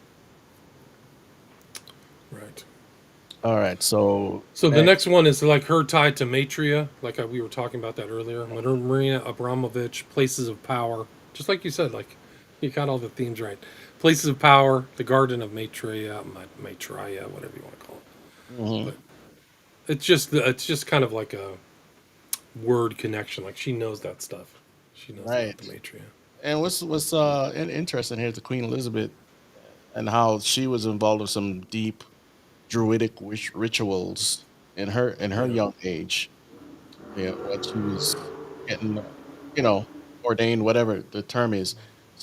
Right. All right, so So the next, next one is like her tied to Maitreya, like we were talking about that earlier. Marina Abramovich, places of power. Just like you said, like you got all the themes right. Places of power, the Garden of Maitreya, Maitreya, whatever you want to call it. mhm, But it's just kind of like a word connection. Like she knows that stuff. She knows about the right. Maitreya. And what's interesting here is the Queen Elizabeth and how she was involved with some deep druidic rituals in her Yeah. young age. Yeah, when she was getting, you know, ordained, whatever the term is.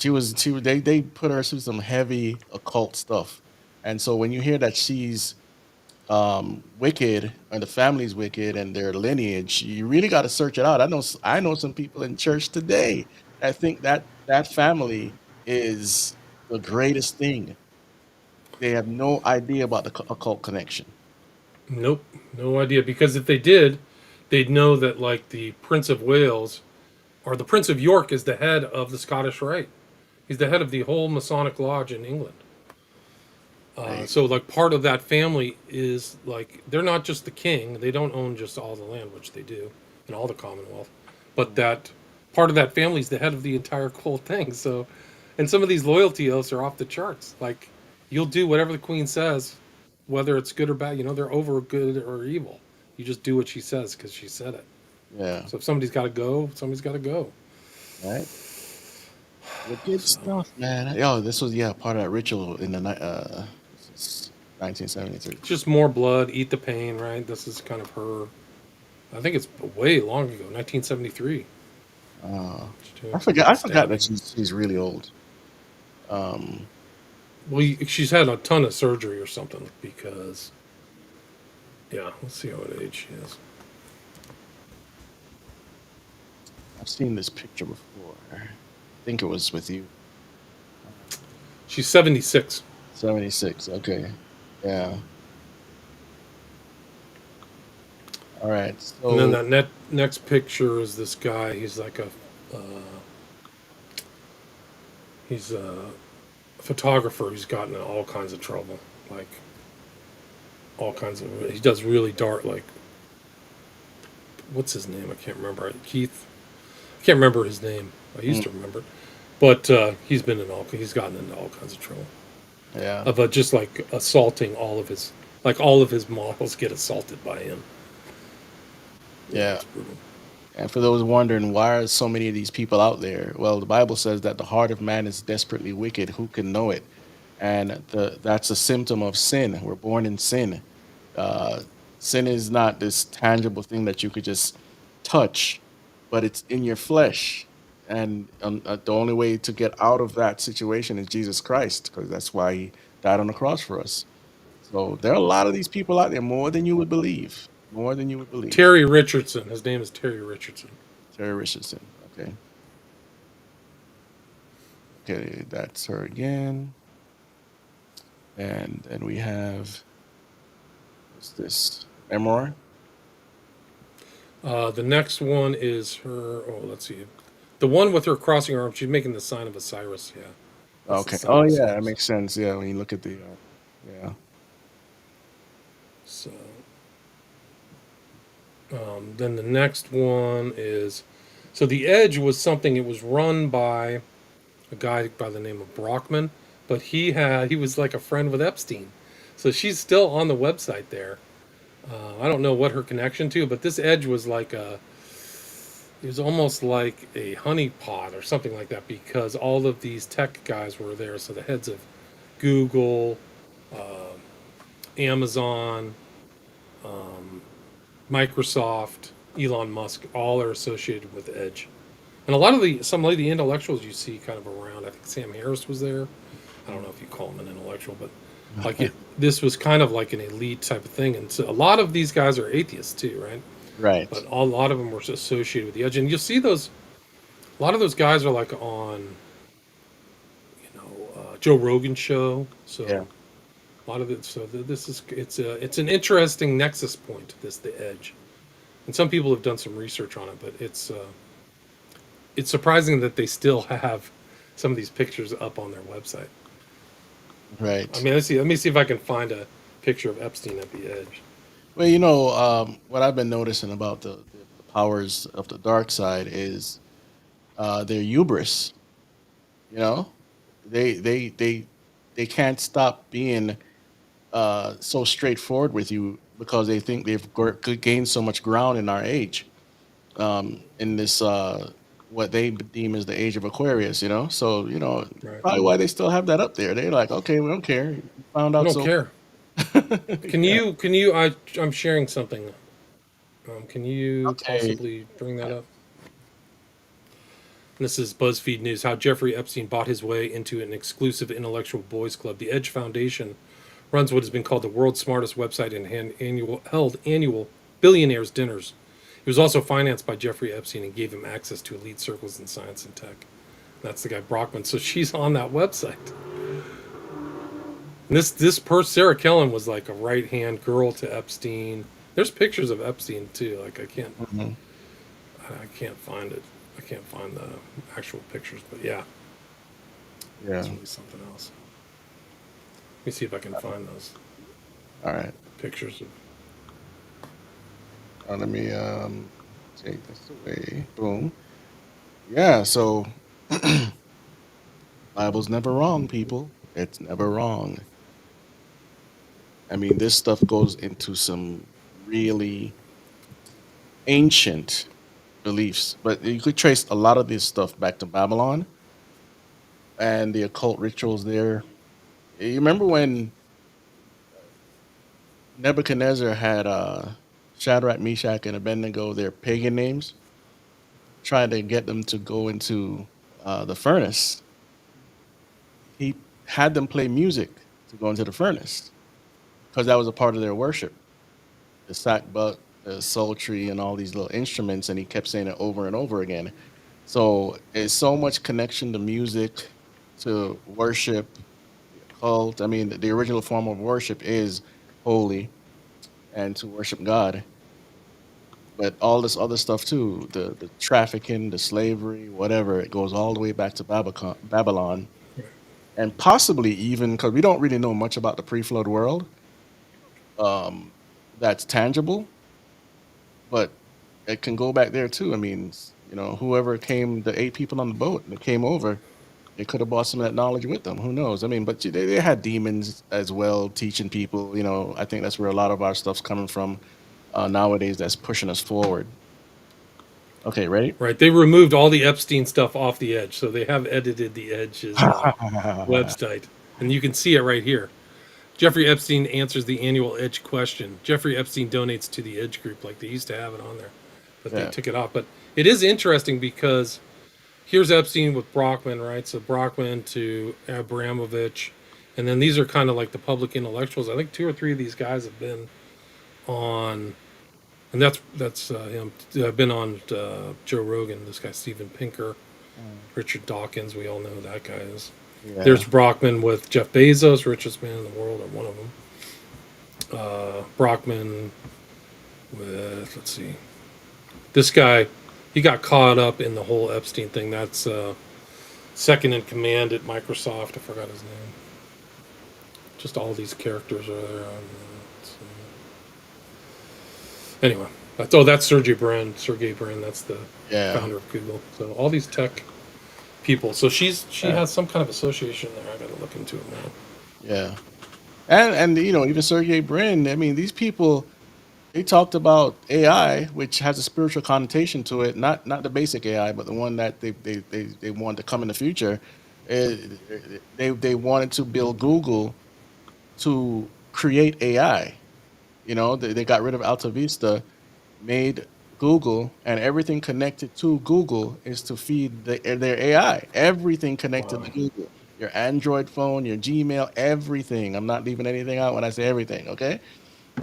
They put her through some heavy occult stuff, and so when you hear that she's wicked and the family's wicked and their lineage, you really got to search it out. I know some people in church today that think that that family is the greatest thing. They have no idea about the occult connection. Nope, no idea. Because if they did, they'd know that like the Prince of Wales or the Prince of York is the head of the Scottish Rite. He's the head of the whole Masonic Lodge in England. Right? So like part of that family is like they're not just the king. They don't own just all the land, which they do in all the Commonwealth, but that part of that family is the head of the entire whole thing. So, and some of these loyalty oaths are off the charts. Like you'll do whatever the Queen says, whether it's good or bad. You know, they're over good or evil. You just do what she says because she said it. Yeah. So if somebody's got to go, somebody's got to go. Right. Well, good stuff, man. Yo, this was part of that ritual in the 1973. It's just more blood, eat the pain, right? This is kind of her. I think it's way long ago, 1973. I forgot that she's really old. Well, she's had a ton of surgery or something because. Yeah, let's see what age she is. I've seen this picture before. I think it was with you. She's 76. 76. Okay. Yeah. All right. So And then that next picture is this guy. He's like he's a photographer who's gotten in all kinds of trouble. Like, all kinds of. He does really dark, like, what's his name? I can't remember. Keith. I can't remember his name. I used to remember it. But he's gotten into all kinds of trouble. yeah. Of just like assaulting all of his models get assaulted by him. Yeah. It's brutal. And for those wondering why are so many of these people out there, well, the Bible says that the heart of man is desperately wicked. Who can know it? And that's a symptom of sin. We're born in sin. Sin is not this tangible thing that you could just touch, but it's in your flesh. And the only way to get out of that situation is Jesus Christ, because that's why he died on the cross for us. So there are a lot of these people out there, more than you would believe. More than you would believe. Terry Richardson. His name is Terry Richardson. Terry Richardson. Okay. Okay, that's her again. And then we have, what's this? Memoir? The next one is her. Oh, let's see. The one with her crossing her arms. She's making the sign of Osiris. Yeah. That's the Okay. sign Oh, of yeah, that Osiris. makes sense. Yeah, when you look at the, yeah. So, then the next one is, so the Edge was something. It was run by a guy by the name of Brockman, but he was like a friend with Epstein, so she's still on the website there. I don't know what her connection to, but this Edge was like it was almost like a honeypot or something like that because all of these tech guys were there. So the heads of Google, Amazon, Microsoft, Elon Musk, all are associated with Edge. And a lot of some of the intellectuals you see kind of around. I think Sam Harris was there. I don't know if you call him an intellectual, but this was kind of like an elite type of thing. And so a lot of these guys are atheists too, right? Right. But a lot of them were associated with the Edge. And you'll see a lot of those guys are like on, Joe Rogan's show. So Yeah. a lot of it. So it's an interesting nexus point. The Edge, and some people have done some research on it, but it's surprising that they still have some of these pictures up on their website. Right. I mean, let me see if I can find a picture of Epstein at the Edge. Well, what I've been noticing about the powers of the dark side is their hubris. You know, they can't stop being so straightforward with you because they think they've gained so much ground in our age, in this what they deem as the age of Aquarius. So Right. probably why they still have that up there. They're like, okay, we don't care. You found I out don't so. care. I'm sharing something. Can you Okay. possibly bring that up? This is BuzzFeed News. How Jeffrey Epstein bought his way into an exclusive intellectual boys club. The Edge Foundation runs what has been called the world's smartest website and held annual billionaires dinners. He was also financed by Jeffrey Epstein and gave him access to elite circles in science and tech. That's the guy Brockman. So she's on that website. And this Sarah Kellen was like a right hand girl to Epstein. There's pictures of Epstein too. Like I can't find it. I can't find the actual pictures, but yeah. Yeah. It's really something else. Let me see if I can find those All right. pictures of. Let me take this away. Boom. Yeah. So, Bible's never wrong, people. It's never wrong. I mean, this stuff goes into some really ancient beliefs, but you could trace a lot of this stuff back to Babylon and the occult rituals there. You remember when Nebuchadnezzar had Shadrach, Meshach, and Abednego, their pagan names, trying to get them to go into the furnace? He had them play music to go into the furnace because that was a part of their worship. The sackbut, the psaltery, and all these little instruments, and he kept saying it over and over again. So it's so much connection to music, to worship, cult. I mean, the original form of worship is holy and to worship God. But all this other stuff too, the trafficking, the slavery, whatever, it goes all the way back to Babylon, and possibly even because we don't really know much about the pre-flood world. That's tangible, but it can go back there too. I mean, whoever came, the 8 people on the boat that came over, they could have brought some of that knowledge with them. Who knows? I mean, but they had demons as well teaching people. I think that's where a lot of our stuff's coming from nowadays. That's pushing us forward. Okay, ready? Right, they removed all the Epstein stuff off the Edge, so they have edited the Edge's website, and you can see it right here. Jeffrey Epstein answers the annual Edge question. Jeffrey Epstein donates to the Edge group, like they used to have it on there, but they took it off. But it is interesting because here's Epstein with Brockman, right? So Brockman to Abramovic, and then these are kind of like the public intellectuals. I think 2 or 3 of these guys have been on, and that's him. I've been on Joe Rogan. This guy Steven Pinker, Richard Dawkins. We all know who that guy is. Yeah. There's Brockman with Jeff Bezos, richest man in the world, or one of them. Brockman with, let's see, this guy. He got caught up in the whole Epstein thing. That's second in command at Microsoft. I forgot his name. Just all these characters are there. Anyway, that's Sergey Brin. That's the founder of Google. So all these tech people. So she has some kind of association there. I got to look into it now. Yeah, and even Sergey Brin. I mean, these people, they talked about AI, which has a spiritual connotation to it. Not the basic AI, but the one that they want to come in the future. They wanted to build Google to create AI. They got rid of Alta Vista, made Google, and everything connected to Google is to feed their AI. Everything connected to Google. Your Android phone, your Gmail, everything. I'm not leaving anything out when I say everything, okay?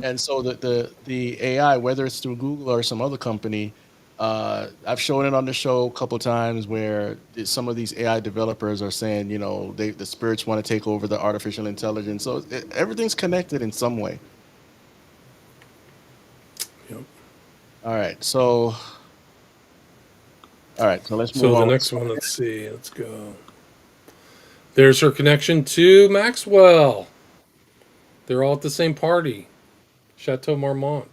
And so the AI, whether it's through Google or some other company, I've shown it on the show a couple times where some of these AI developers are saying, the spirits want to take over the artificial intelligence. So everything's connected in some way. Yep. All right, so let's move So on. the next one, let's see. Let's go. There's her connection to Maxwell. They're all at the same party. Chateau Marmont.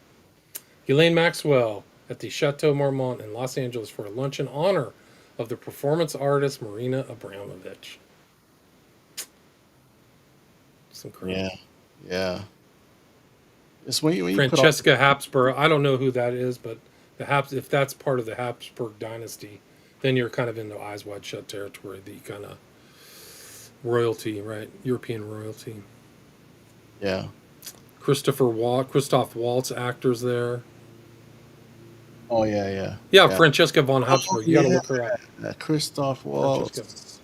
Elaine Maxwell at the Chateau Marmont in Los Angeles for a lunch in honor of the performance artist Marina Abramovic. It's incredible. Yeah. It's when you Francesca Habsburg. I don't know who that is, but if that's part of the Habsburg dynasty, then you're kind of into Eyes Wide Shut territory, the kind of royalty, right? European royalty. Yeah. Christoph Waltz, actors there. Oh yeah. Yeah, Francesca von Habsburg. You got to look her up. Christoph Waltz.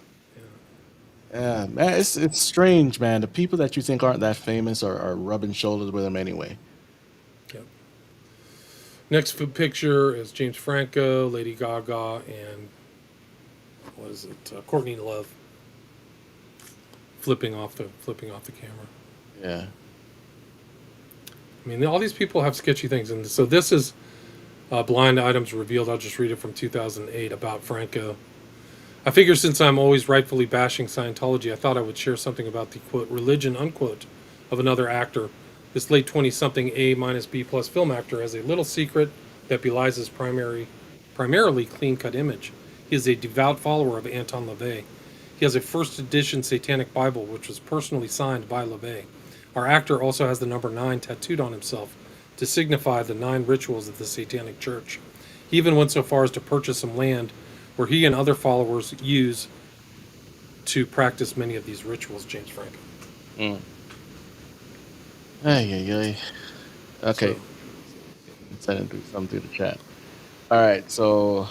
Yeah, man, it's strange, man. The people that you think aren't that famous are rubbing shoulders with them anyway. Yep. Next picture is James Franco, Lady Gaga, and what is it? Courtney Love flipping off the camera. Yeah. I mean, all these people have sketchy things, and so this is blind items revealed. I'll just read it from 2008 about Franco. I figure since I'm always rightfully bashing Scientology, I thought I would share something about the quote religion unquote of another actor. This late 20-something A minus B plus film actor has a little secret that belies his primarily clean-cut image. He is a devout follower of Anton LaVey. He has a first edition Satanic Bible, which was personally signed by LaVey. Our actor also has the number 9 tattooed on himself to signify the 9 rituals of the Satanic Church. He even went so far as to purchase some land where he and other followers use to practice many of these rituals, James Franco. Mm. Ay, ay, ay. Okay. So, Send it through some through the chat. All right, so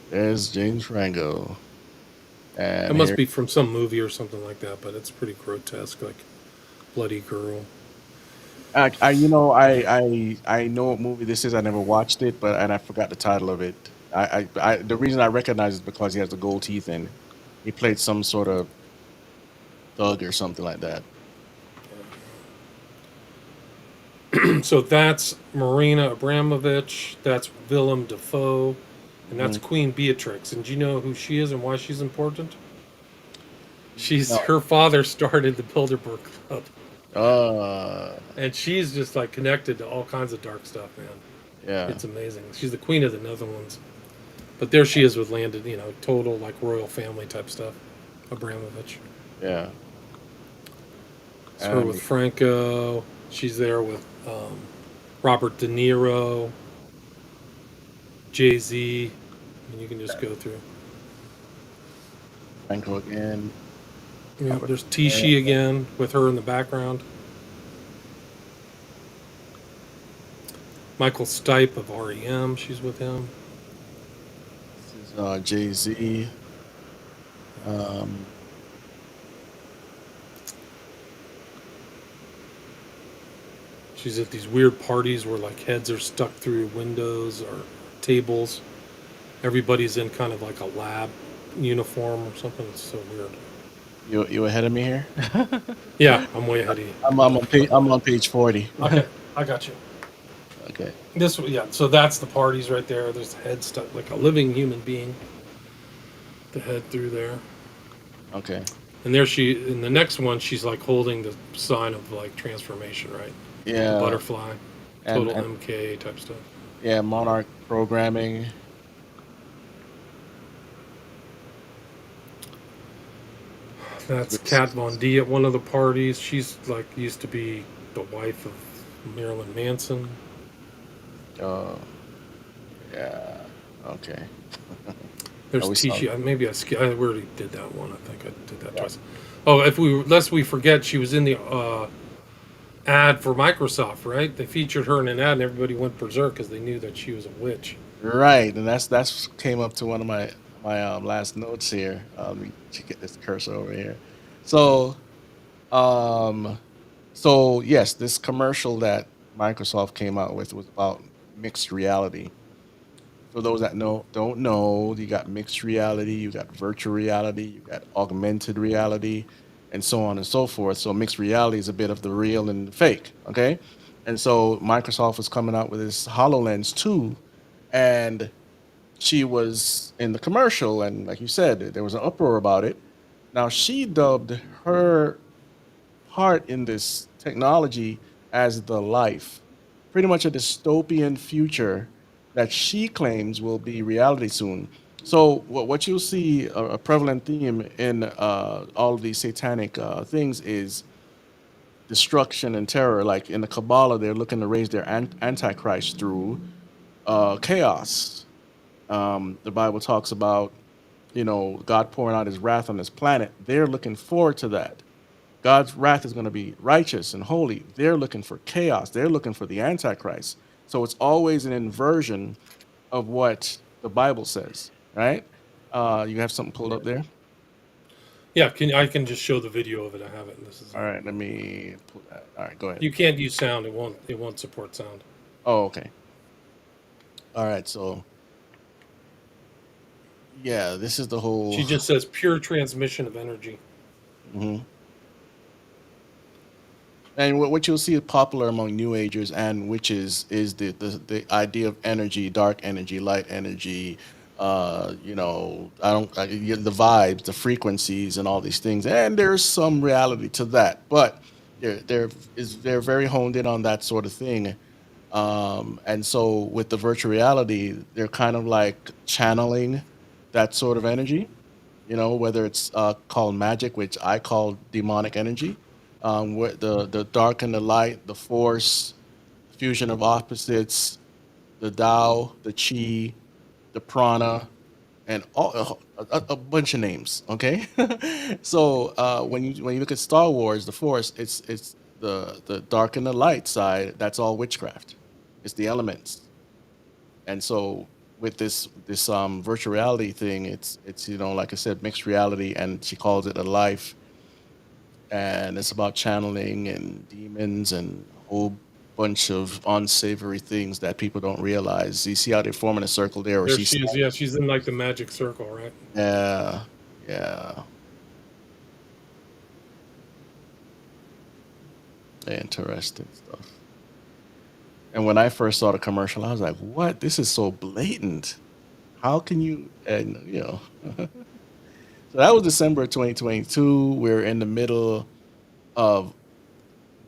there's James Franco, it and must here be from some movie or something like that, but it's pretty grotesque, like Bloody Girl. I know what movie this is. I never watched it, and I forgot the title of it. The reason I recognize it is because he has the gold teeth and he played some sort of thug or something like that. So that's Marina Abramovic, that's Willem Dafoe, and that's Mm. Queen Beatrix. And do you know who she is and why she's important? No. Her father started the Bilderberg Club, Uh, and she's just like connected to all kinds of dark stuff, man. yeah, It's amazing. She's the queen of the Netherlands, but there she is with landed, total like royal family type stuff. Abramovich. yeah. It's her with Franco. She's there with Robert De Niro, Jay-Z, and you can just go through. Franco again. Yeah, there's Tishi again with her in the background. Michael Stipe of REM, she's with him. This is Jay-Z. Um, She's at these weird parties where like heads are stuck through windows or tables. Everybody's in kind of like a lab uniform or something. It's so weird. you ahead of me here? Yeah, I'm way ahead of you. I'm on page 40. Okay, I got you. Okay. So that's the parties right there. There's the head stuck like a living human being. The head through there. Okay. And in the next one, she's like holding the sign of like transformation, right? The Yeah. butterfly, And, total and MK type stuff. yeah, Monarch programming. That's Kat Von D at one of the parties. She's like used to be the wife of Marilyn Manson. Uh, yeah. Okay. There's we saw Tishi. I already did that one. I think I did that twice. Oh, lest we forget, she was in the ad for Microsoft, right? They featured her in an ad, and everybody went berserk because they knew that she was a witch. Right, and that's came up to one of my last notes here. Let me get this cursor over here. So, um, so yes, this commercial that Microsoft came out with was about mixed reality. For those that don't know, you got mixed reality, you got virtual reality, you got augmented reality, and so on and so forth. So mixed reality is a bit of the real and the fake, okay? And so Microsoft was coming out with this HoloLens 2, and she was in the commercial, and like you said, there was an uproar about it. Now she dubbed her part in this technology as the life, pretty much a dystopian future that she claims will be reality soon. So what you'll see a prevalent theme in all of these satanic things is destruction and terror. Like in the Kabbalah, they're looking to raise their antichrist through chaos. The Bible talks about, God pouring out his wrath on this planet. They're looking forward to that. God's wrath is going to be righteous and holy. They're looking for chaos. They're looking for the Antichrist. So it's always an inversion of what the Bible says, right? You have something pulled up there? Yeah, I can just show the video of it. I have it. This is All right, let me pull that. All right, go ahead. you can't use sound. It won't support sound. Oh, okay. All right, so yeah, this is the whole. She just says pure transmission of energy. Mhm. And what you'll see popular among New Agers and witches is the idea of energy, dark energy, light energy. I don't the vibes, the frequencies, and all these things. And there's some reality to that, but they're very honed in on that sort of thing. And so with the virtual reality, they're kind of like channeling that sort of energy, whether it's called magic, which I call demonic energy, with the dark and the light, the force, fusion of opposites, the Tao, the Chi, the Prana, and all a bunch of names. Okay, so when you look at Star Wars, the Force, it's the dark and the light side. That's all witchcraft. It's the elements. And so with this virtual reality thing, it's like I said, mixed reality, and she calls it a life, and it's about channeling and demons and a whole bunch of unsavory things that people don't realize. You see how they're forming a circle there, or There she's she is. Yeah, she's in like the magic circle, right? yeah, yeah, interesting stuff. And when I first saw the commercial, I was like, "What? This is so blatant. How can you?" And so that was December of 2022. We're in the middle of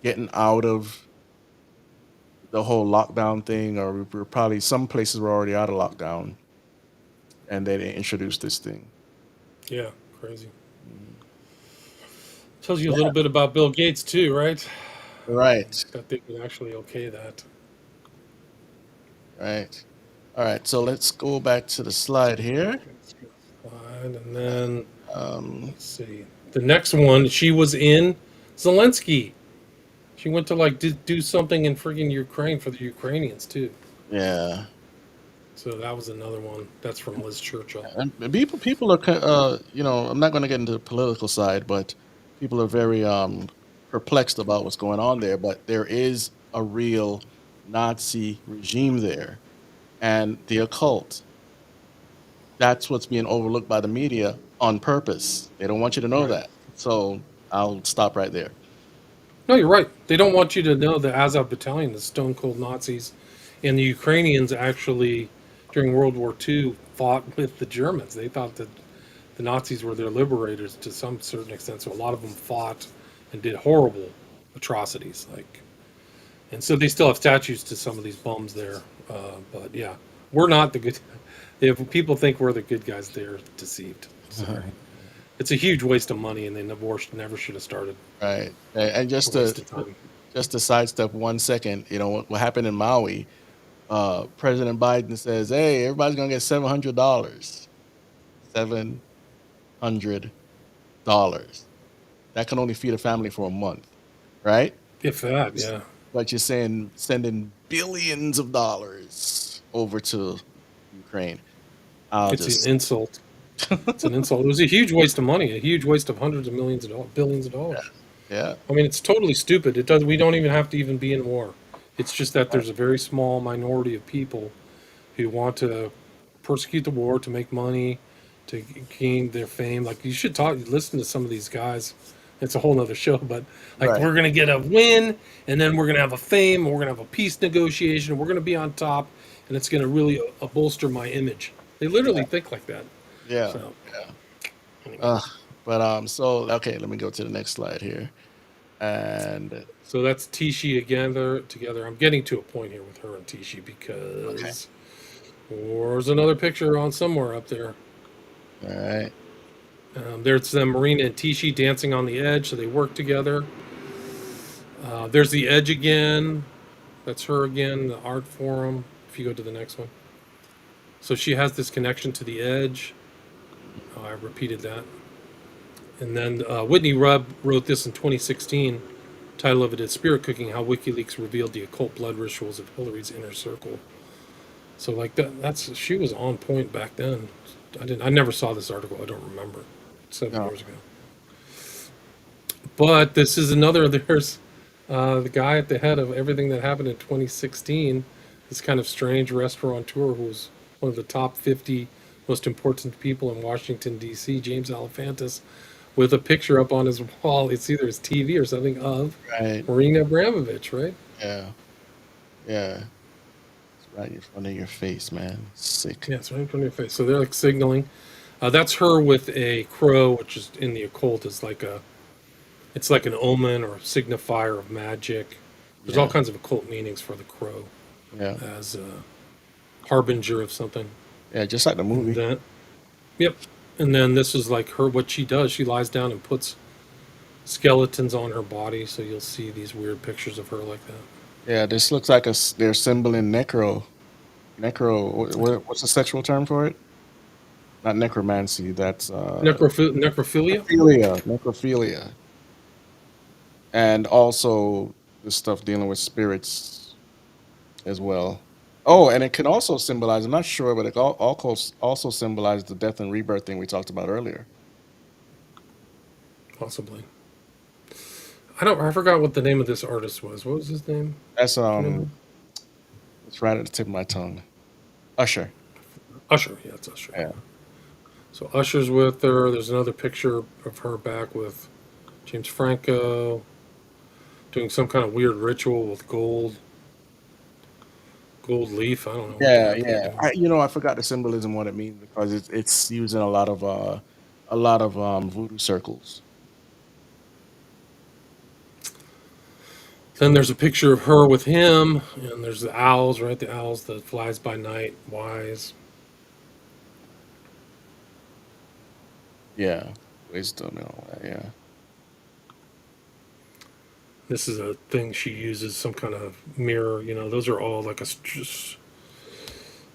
getting out of the whole lockdown thing, or we're probably some places were already out of lockdown, and they introduced this thing. Yeah, crazy. Tells you a little bit about Bill Gates too, right? Right, That they would actually okay that. right. All right, so let's go back to the slide here. Slide, and then Um, let's see. The next one, she was in Zelensky. She went to like do something in friggin' Ukraine for the Ukrainians too. yeah, So that was another one. That's from Liz Churchill. and people are, I'm not going to get into the political side, but people are very perplexed about what's going on there. But there is a real Nazi regime there, and the occult. That's what's being overlooked by the media on purpose. They don't want you to know Right. that. So I'll stop right there. No, you're right. They don't want you to know the Azov Battalion, the Stone Cold Nazis, and the Ukrainians actually during World War II fought with the Germans. They thought that the Nazis were their liberators to some certain extent. So a lot of them fought and did horrible atrocities. And so they still have statues to some of these bums there. But yeah, we're not the good. If people think we're the good guys, they're deceived. Sorry. It's a huge waste of money, and they never should have started. Right. And It's a waste of time. just to sidestep 1 second, what happened in Maui, President Biden says, "Hey, everybody's gonna get $700. $700. That can only feed a family for a month, right? If that, yeah. But you're saying sending billions of dollars over to Ukraine. I'll It's just an insult. It's an insult. It was a huge waste of money, a huge waste of hundreds of millions of dollars, billions of dollars. yeah. I mean, it's totally stupid. It does. We don't even have to even be in war. It's just that there's a very small minority of people who want to persecute the war to make money, to gain their fame. Like you should listen to some of these guys. It's a whole nother show, but like Right. we're gonna get a win, and then we're gonna have a fame, and we're gonna have a peace negotiation, and we're gonna be on top, and it's gonna really bolster my image. They literally think like that. Yeah. So Yeah. anyway. So okay, let me go to the next slide here. And So that's Tishi again. They're together. I'm getting to a point here with her and Tishi because there's another picture on somewhere up there. all right. There's Marina and Tishi dancing on the edge, so they work together. There's the edge again. That's her again, the art forum. If you go to the next one. So she has this connection to the edge. I repeated that. And then Whitney Rubb wrote this in 2016. Title of it is Spirit Cooking, How WikiLeaks Revealed the Occult Blood Rituals of Hillary's Inner Circle. So like she was on point back then. I never saw this article. I don't remember. 7 No. years ago. But this is another. There's the guy at the head of everything that happened in 2016. This kind of strange restaurateur who's one of the top 50 most important people in Washington D.C. James Alefantis, with a picture up on his wall. It's either his TV or something of Right. Marina Abramovic, right? Yeah. Yeah. It's right in front of your face, man. Sick. Yeah, it's right in front of your face. So they're like signaling. That's her with a crow, which is in the occult is like a, it's like an omen or a signifier of magic. There's all Yeah. kinds of occult meanings for the crow Yeah. as a harbinger of something. Yeah. Just like the And movie. then, yep. And then this is like her, what she does. She lies down and puts skeletons on her body. So you'll see these weird pictures of her like that. Yeah. This looks like they're symboling necro. Necro. What's the sexual term for it? Not necromancy. That's Necrophilia? necrophilia. Necrophilia. And also the stuff dealing with spirits as well. Oh, and it can also symbolize, I'm not sure, but it also symbolizes the death and rebirth thing we talked about earlier. Possibly. I forgot what the name of this artist was. What was his name? That's Do you know? it's right at the tip of my tongue. Usher. Usher. Yeah, it's Usher. Yeah. So Usher's with her. There's another picture of her back with James Franco doing some kind of weird ritual with gold leaf. I don't know. Yeah, What the heck they're yeah. doing. I forgot the symbolism what it means because it's used in a lot of voodoo circles. Then there's a picture of her with him, and there's the owls, right? The owls that flies by night, wise. Yeah. Wisdom and all that, yeah. This is a thing she uses, some kind of mirror. Those are all like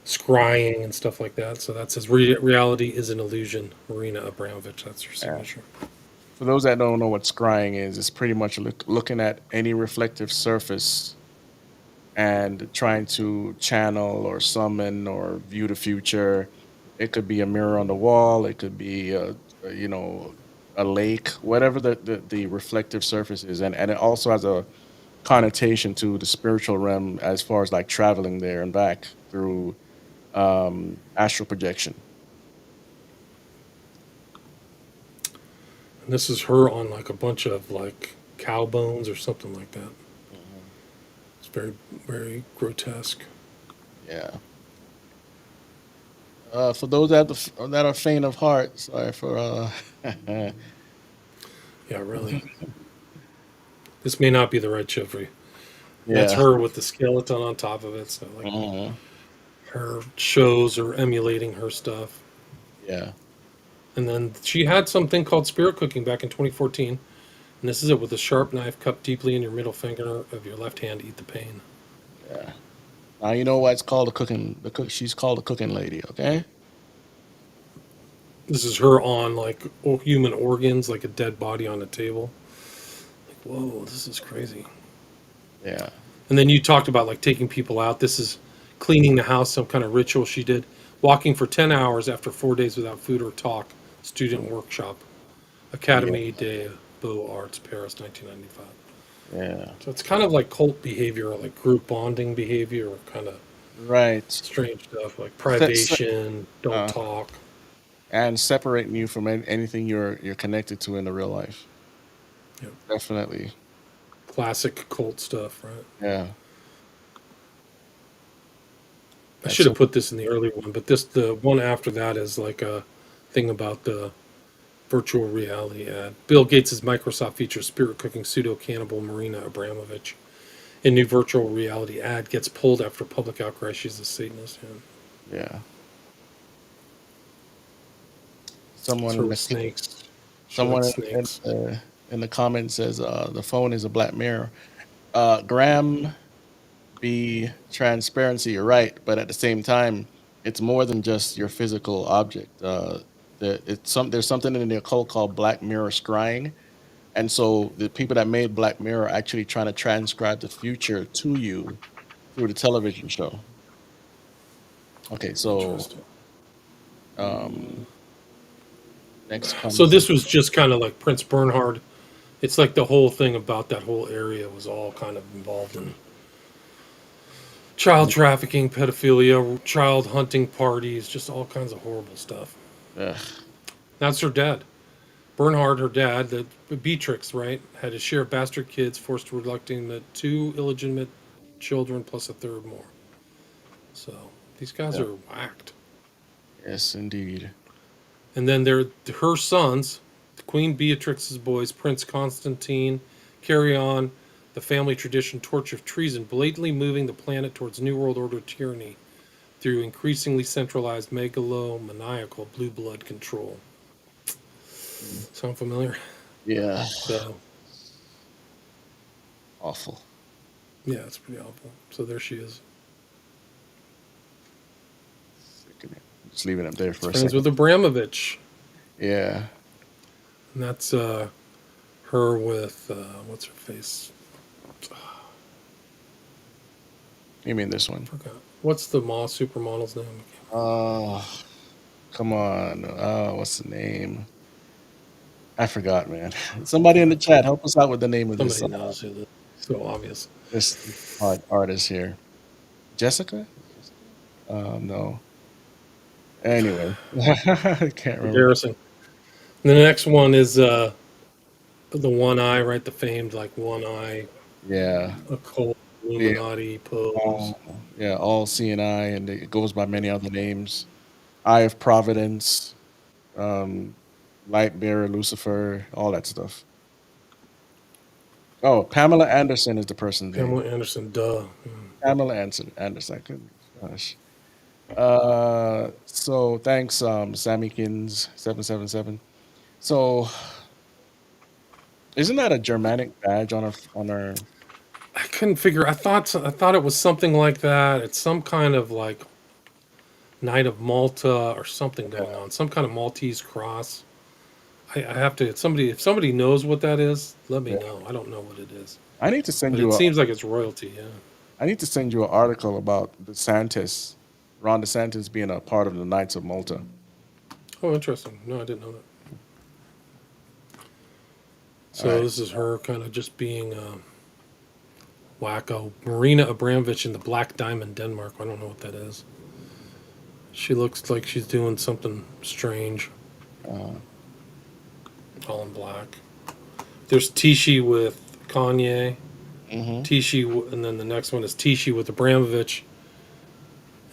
scrying and stuff like that. So that says reality is an illusion. Marina Abramovich, that's her Yeah. signature. For those that don't know what scrying is, it's pretty much looking at any reflective surface and trying to channel or summon or view the future. It could be a mirror on the wall. It could be a lake, whatever the reflective surface is, and it also has a connotation to the spiritual realm as far as like traveling there and back through astral projection. And this is her on like a bunch of like cow bones or something like that. It's very, very grotesque. Yeah. For those that are faint of heart, sorry for Yeah, really. This may not be the right show for you. That's yeah. her with the skeleton on top of it. So like Mhm. her shows are emulating her stuff. Yeah. And then she had something called spirit cooking back in 2014. And this is it with a sharp knife cupped deeply in your middle finger of your left hand. Eat the pain. Yeah. Now you know why it's called a cooking. She's called a cooking lady. Okay. This is her on like human organs, like a dead body on a table. Like, whoa, this is crazy. Yeah. And then you talked about like taking people out. This is cleaning the house, some kind of ritual she did. Walking for 10 hours after 4 days without food or talk. Student workshop. Académie des Beaux-Arts, Paris, 1995. Yeah. So it's kind of like cult behavior, or like group bonding behavior, or kind of Right. strange stuff like privation, don't uh, talk. and separating you from anything you're connected to in the real life. Yeah. Definitely. Classic cult stuff, right? Yeah. I should have put this in the early one, but the one after that is like a thing about the virtual reality ad. Bill Gates' Microsoft features spirit cooking pseudo cannibal Marina Abramovich. In new virtual reality ad gets pulled after public outcry. She's a Satanist. Yeah. Yeah. It's Someone her in with the, snakes. She someone likes snakes. in the comments says the phone is a black mirror. Graham be transparency, you're right, but at the same time, it's more than just your physical object. There's something in the occult called Black Mirror scrying, and so the people that made Black Mirror are actually trying to transcribe the future to you through the television show. Okay, so Interesting. um, next So comes this was just kind of like Prince Bernhard It's like the whole thing about that whole area was all kind of involved in child trafficking, pedophilia, child hunting parties, just all kinds of horrible stuff. Ugh. That's her dad. Bernhard, her dad, the Beatrix, right, had his share of bastard kids, forced to relucting the 2 illegitimate children plus a third more. So these guys Yeah. are whacked. Yes, indeed. And then her sons, Queen Beatrix's boys, Prince Constantine, carry on the family tradition torch of treason, blatantly moving the planet towards New World Order tyranny through increasingly centralized megalomaniacal blue blood control. Sound familiar? Yeah. So, Awful. yeah, it's pretty awful. So there she is. Just leaving it there for a Friends second. with Abramovic. Yeah. And that's her with, what's her face? You mean this one? Forgot. What's the supermodel's name? Come on. What's the name? I forgot, man. Somebody in the chat, help us out with the name of Somebody knows who this is. So obvious. this artist here. Jessica? No. Anyway, I can't remember. Embarrassing. And the next one is the one eye, right? The famed like one eye Yeah. occult Illuminati pose. Yeah, all CNI, and it goes by many other names. Eye of Providence, Light Bearer, Lucifer, all that stuff. Oh, Pamela Anderson is the person's name. Pamela Anderson, duh. Pamela Anderson. Gosh. So thanks, Sammykins 777. So, isn't that a Germanic badge on her? I couldn't figure. I thought it was something like that. It's some kind of like Knight of Malta or something going on. Some kind of Maltese cross. I have to. If somebody knows what that is, let me know. I don't know what it is. I need to send But you. it seems like it's royalty. Yeah. I need to send you an article about Ron DeSantis being a part of the Knights of Malta. Oh, interesting. No, I didn't know that. So All right. this is her kind of just being wacko. Marina Abramovic in the Black Diamond, Denmark. I don't know what that is. She looks like she's doing something strange. All in black. There's Tishi with Kanye. Tishi, and then the next one is Tishi with Abramovic.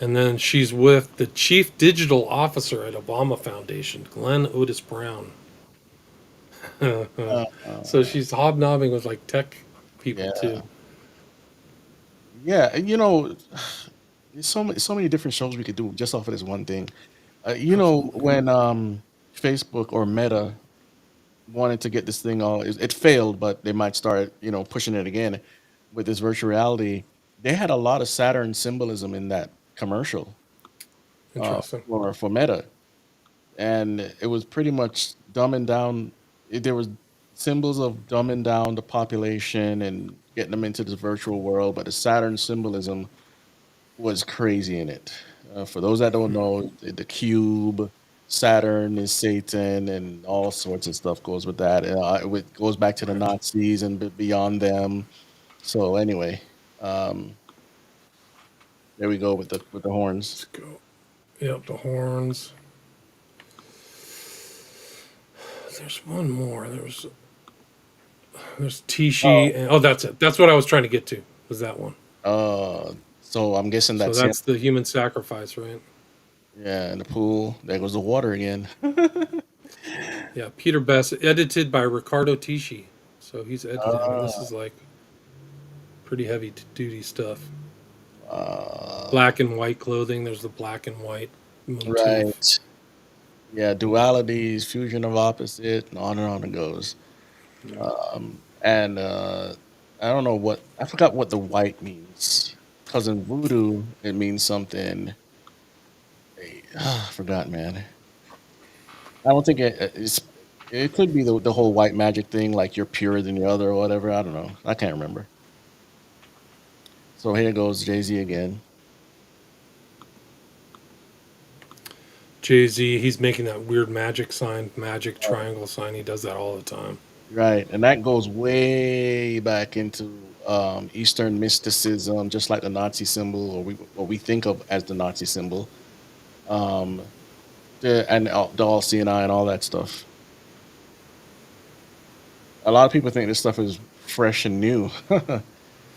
And then she's with the chief digital officer at Obama Foundation, Glenn Otis Brown. So she's hobnobbing with like tech people Yeah. too. Yeah, and there's so many different shows we could do just off of this one thing. When Facebook or Meta wanted to get this thing all, it failed, but they might start, pushing it again with this virtual reality. They had a lot of Saturn symbolism in that commercial Interesting. for Meta, and it was pretty much dumbing down. There was symbols of dumbing down the population and getting them into this virtual world, but the Saturn symbolism was crazy in it. For those that don't know, the cube, Saturn is Satan, and all sorts of stuff goes with that. It goes back to the Nazis and beyond them. So anyway, there we go with the horns. Let's go. Yep, the horns. There's one more. There's Tishi. That's it. That's what I was trying to get to. Was that one? So I'm guessing So that's that's the human sacrifice, right? yeah, in the pool. There goes the water again. Yeah, Peter Best, edited by Ricardo Tishi. So he's editing. And this is like pretty heavy duty stuff. Black and white clothing. There's the black and white motif. Right. Yeah, dualities, fusion of opposite, and on it goes. And I don't know I forgot what the white means. Because in voodoo, it means something. I forgot, man. I don't think it could be the whole white magic thing, like you're purer than the other or whatever. I don't know. I can't remember. So here goes Jay-Z again. Jay-Z, he's making that weird magic sign, magic triangle sign. He does that all the time. Right, and that goes way back into Eastern mysticism, just like the Nazi symbol, or what we think of as the Nazi symbol, um, the all seeing eye and all that stuff. A lot of people think this stuff is fresh and new.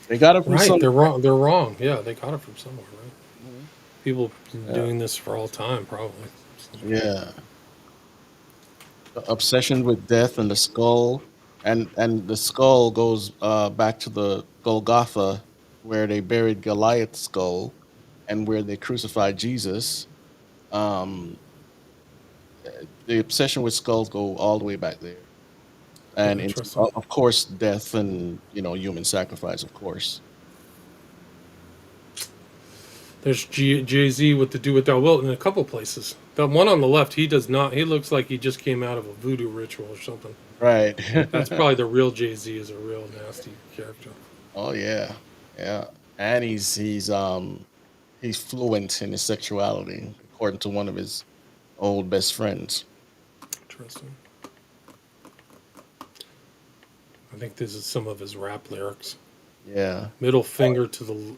They got it from Right. some. They're wrong. They're wrong. Yeah, they got it from somewhere, right? Mhm. People have been Yeah, doing this for all time, probably. So, yeah. The obsession with death and the skull, and the skull goes back to the Golgotha, where they buried Goliath's skull, and where they crucified Jesus. Um, the obsession with skulls go all the way back there, yeah, and into interesting. of course death and human sacrifice, of course. There's Jay Z with the "Do What Thou Wilt" in a couple places. The one on the left, he does not. He looks like he just came out of a voodoo ritual or something. Right. That's probably the real Jay Z. Is a real nasty character. Oh yeah, yeah. And he's fluent in his sexuality, according to one of his old best friends. Interesting. I think this is some of his rap lyrics. Yeah. Middle finger to the.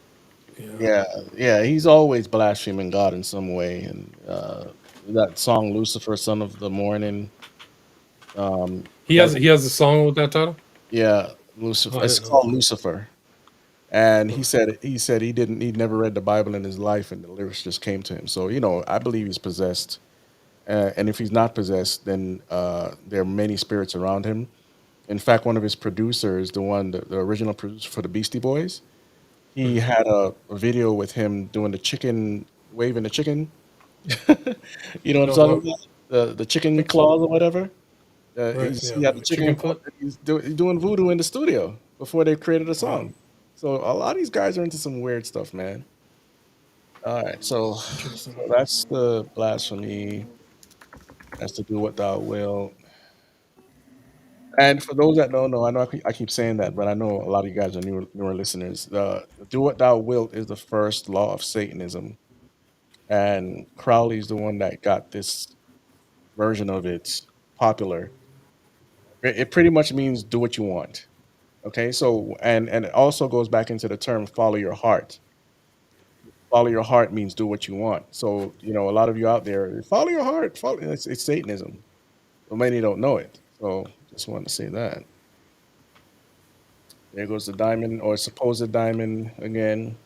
Yeah. Yeah, yeah, he's always blaspheming God in some way, and that song "Lucifer, Son of the Morning." That He has a song with that title. Yeah, Oh, Lucifer. I It's didn't know called that. Lucifer, and Huh. he said he'd never read the Bible in his life, and the lyrics just came to him. So I believe he's possessed, and if he's not possessed, then there are many spirits around him. In fact, one of his producers, the original producer for the Beastie Boys, he Hmm. had a video with him doing the chicken, waving the chicken. You know what I'm Uh talking huh. about? The chicken Think so. claws or whatever. Right. Yeah. He had the Like chicken chicken claw. foot. He's doing voodoo in the studio before they created a Wow. song. So a lot of these guys are into some weird stuff, man. All right, so Interesting. that's the blasphemy. That's to do what thou will. And for those that don't know, I know I keep saying that, but I know a lot of you guys are newer listeners. The do what thou wilt is the first law of Satanism, and Crowley's the one that got this version of it popular. It pretty much means do what you want. Okay, so and it also goes back into the term follow your heart. Follow your heart means do what you want. So a lot of you out there, follow your heart. Follow it's Satanism, but many don't know it. So just wanted to say that. There goes the diamond or supposed diamond again.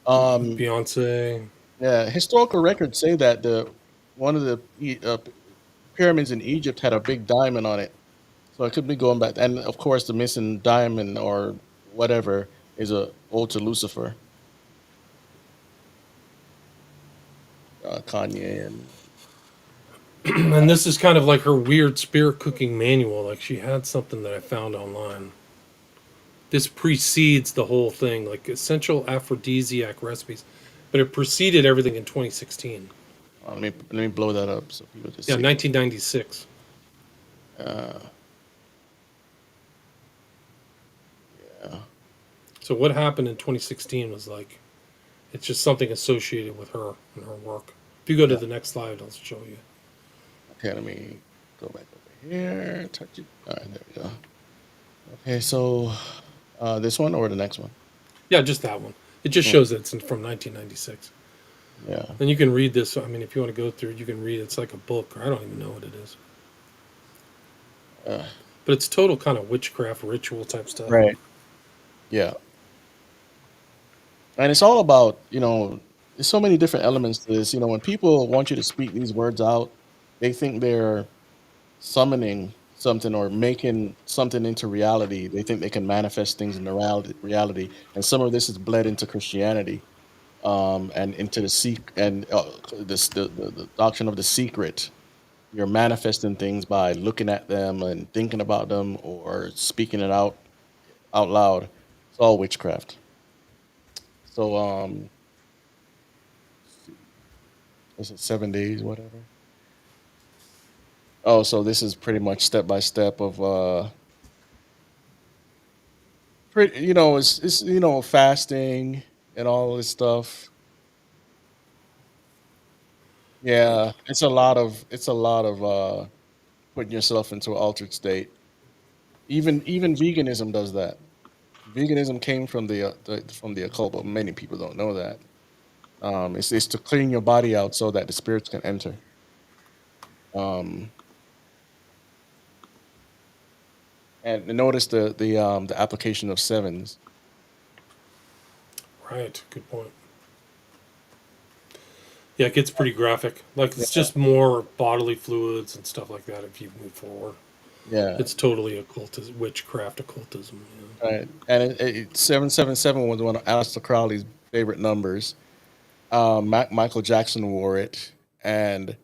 Um, Beyonce. yeah, historical records say that the one of the pyramids in Egypt had a big diamond on it. So it could be going back, and of course, the missing diamond or whatever is a ode to Lucifer, Kanye, and And this is kind of like her weird spirit cooking manual. Like she had something that I found online. This precedes the whole thing, like essential aphrodisiac recipes, but it preceded everything in 2016. let me blow that up so people can Yeah, see. 1996. Uh, yeah, So what happened in 2016 was like it's just something associated with her and her work. If you go to yeah. the next slide, I'll show you. Okay, let me go back over here. Touch it. All right, there we go. Okay, so this one or the next one? Yeah, just that one. It just Mm, shows that from 1996. yeah. And you can read this. I mean, if you want to go through it, you can read it. It's like a book, or I don't even know what it is. Uh, But it's total kind of witchcraft ritual type stuff. right. Yeah. And it's all about, there's so many different elements to this. When people want you to speak these words out, they think they're summoning something or making something into reality. They think they can manifest things in the reality. And some of this is bled into Christianity, and into the the doctrine of the secret. You're manifesting things by looking at them and thinking about them or speaking it out loud. It's all witchcraft. So is it 7 days, whatever? Oh, so this is pretty much step by step of pretty, it's fasting and all this stuff. Yeah, it's a lot of putting yourself into an altered state. Even veganism does that. Veganism came from the occult, but many people don't know that. It's to clean your body out so that the spirits can enter. Um, and notice the application of sevens. Right. Good point. Yeah, it gets pretty graphic. Like it's Yeah, just more bodily fluids and stuff like that. If you move forward, yeah, it's totally occultism, witchcraft occultism. right. And 777 was one of Aleister Crowley's favorite numbers. Michael Jackson wore it, and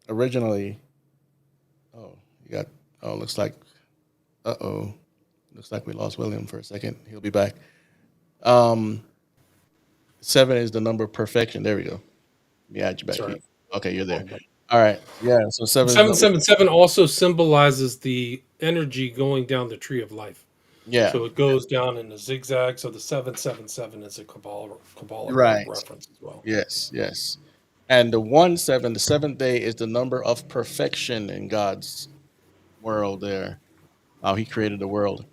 originally, oh, you got, oh, looks like we lost William for a second. He'll be back. Um, Seven is the number of perfection. There we go. Let me add you back. Sorry. Okay, you're there. All right. Yeah. So seven is Seven seven seven also symbolizes the energy going down the tree of life. yeah. So it goes down in a zigzag. So the 777 is a Kabbalah Right. reference as well. Yes. Yes. And the 1 7, the seventh day, is the number of perfection in God's world. There, how He created the world.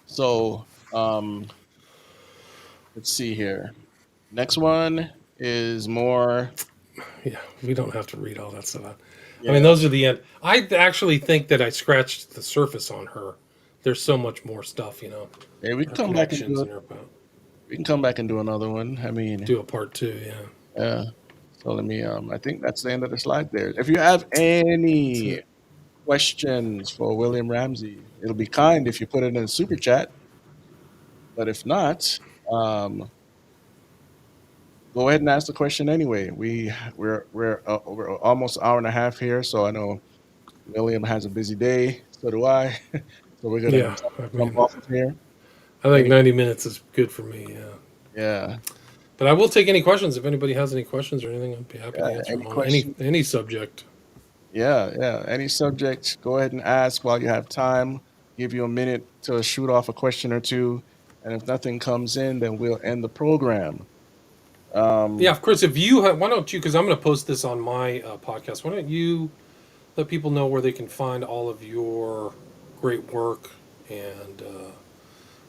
So, let's see here. Next one is more. Yeah, we don't have to read all that stuff. I Yeah. mean, those are the end. I actually think that I scratched the surface on her. There's so much more stuff, Yeah, we can her come back and connections do and it. her We can come back and do another one. I mean, do a part two. Yeah, yeah. So let me. I think that's the end of the slide there. If you have that's any it. questions for William Ramsey, it'll be kind if you put it in a super chat. But if not, go ahead and ask the question anyway. We're almost an hour and a half here, so I know William has a busy day. So do I. So we're gonna Yeah, jump off of here. I think Any, 90 minutes is good for me. Yeah, yeah, but I will take any questions if anybody has any questions or anything. I'd be happy to yeah. answer Any them on any questions? any subject. Yeah, yeah. Any subject, go ahead and ask while you have time. Give you a minute to shoot off a question or two, and if nothing comes in, then we'll end the program. Yeah, Um, of course. If you have, why don't you? Because I'm going to post this on my podcast. Why don't you let people know where they can find all of your great work and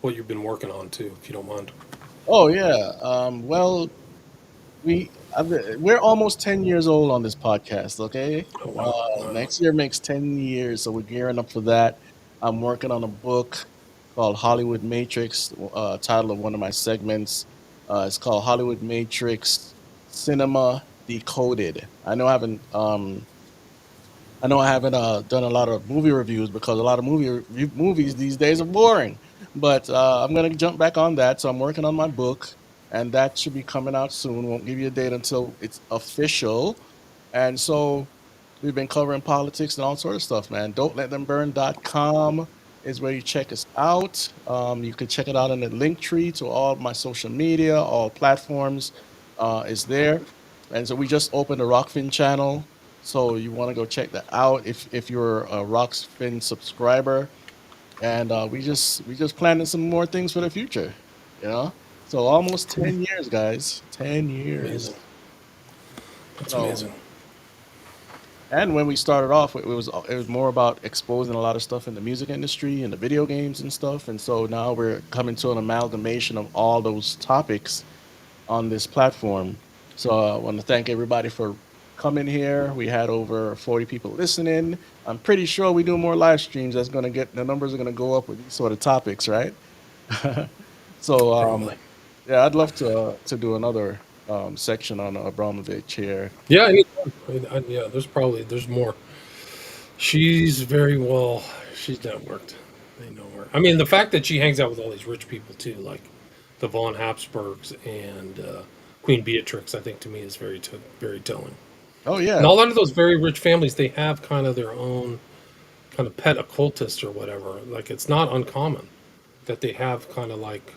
what you've been working on too, if you don't mind. oh yeah. Well, we're almost 10 years old on this podcast. Okay, Oh wow, wow. next year makes 10 years, so we're gearing up for that. I'm working on a book called Hollywood Matrix. Title of one of my segments. It's called Hollywood Matrix Cinema Decoded. I know I haven't done a lot of movie reviews because a lot of movies these days are boring. But I'm gonna jump back on that. So I'm working on my book, and that should be coming out soon. Won't give you a date until it's official. And so we've been covering politics and all sort of stuff, man. Don'tLetThemBurn.com is where you check us out. You can check it out in the link tree to all my social media, all platforms is there. And so we just opened a Rockfin channel. So you want to go check that out if you're a Rockfin subscriber. And we just planning some more things for the future, you know. So almost Cool. 10 years, guys. 10 years. Amazing. That's So amazing. and when we started off, it was more about exposing a lot of stuff in the music industry and the video games and stuff. And so now we're coming to an amalgamation of all those topics on this platform. So I want to thank everybody for coming here. We had over 40 people listening. I'm pretty sure we do more live streams. That's going to get the numbers are going to go up with these sort of topics, right? So Probably. yeah, I'd love to do another section on Abramovic here. Yeah, yeah. There's more. She's very well. She's networked. They know her. I mean, the fact that she hangs out with all these rich people too, like the von Habsburgs and Queen Beatrix, I think to me is very telling. Oh And yeah, a lot of those very rich families, they have kind of their own kind of pet occultists or whatever. Like it's not uncommon that they have kind of like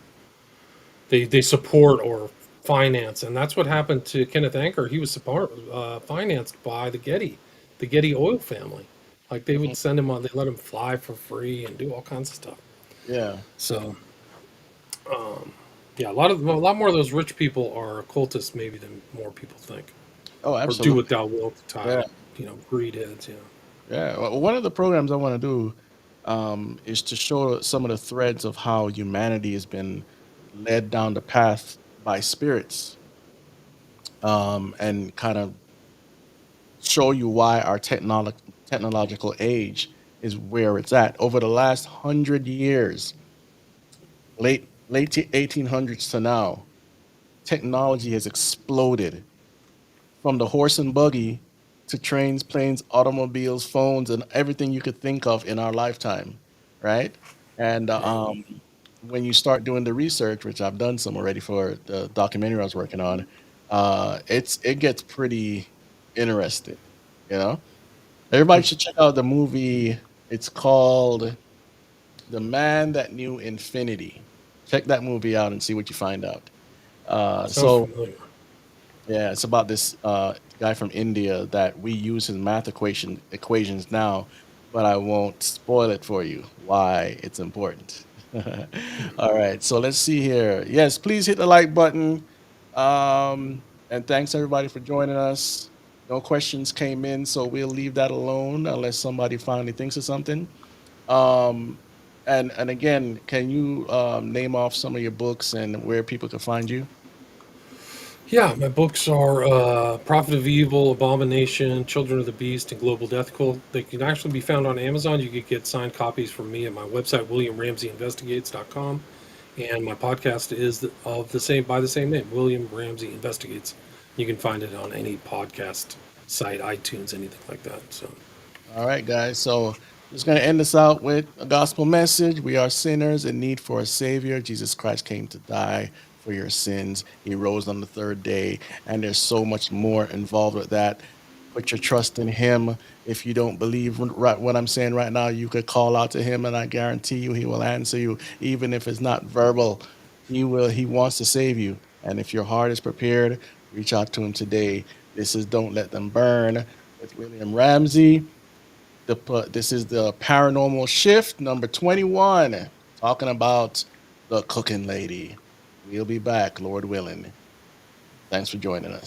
they support or finance, and that's what happened to Kenneth Anker. He was financed by the Getty oil family. Like they mhm, would send him on, they let him fly for free and do all kinds of stuff. yeah. So yeah, a lot more of those rich people are occultists maybe than more people think, Oh, or do what absolutely. thou wilt Yeah, type, greed heads. Yeah. Yeah, one of the programs I want to do is to show some of the threads of how humanity has been led down the path by spirits, and kind of show you why our technological age is where it's at. Over the last 100 years, late 1800s to now, technology has exploded from the horse and buggy to trains, planes, automobiles, phones, and everything you could think of in our lifetime, right? And when you start doing the research, which I've done some already for the documentary I was working on, it gets pretty interesting. You know, everybody should check out the movie. It's called "The Man That Knew Infinity." Check that movie out and see what you find out. Sounds So familiar. yeah, it's about this guy from India that we use his math equations now, but I won't spoil it for you why it's important. All right, so let's see here. Yes, please hit the like button. And thanks everybody for joining us. No questions came in, so we'll leave that alone unless somebody finally thinks of something. Um, and again, can you name off some of your books and where people can find you? Yeah, my books are Prophet of Evil, Abomination, Children of the Beast, and Global Death Cult. They can actually be found on Amazon. You could get signed copies from me at my website, WilliamRamseyInvestigates.com. And my podcast is of the same by the same name, William Ramsey Investigates. You can find it on any podcast site, iTunes, anything like that. So All right, guys. So just going to end this out with a gospel message. We are sinners in need for a savior. Jesus Christ came to die for your sins. He rose on the third day, and there's so much more involved with that. Put your trust in him. If you don't believe what I'm saying right now, you could call out to him, and I guarantee you he will answer you, even if it's not verbal. He will. He wants to save you. And if your heart is prepared, reach out to him today. This is Don't Let Them Burn with William Ramsey. This is the Paranormal Shift number 21, talking about the cooking lady. We'll be back, Lord willing. Thanks for joining us.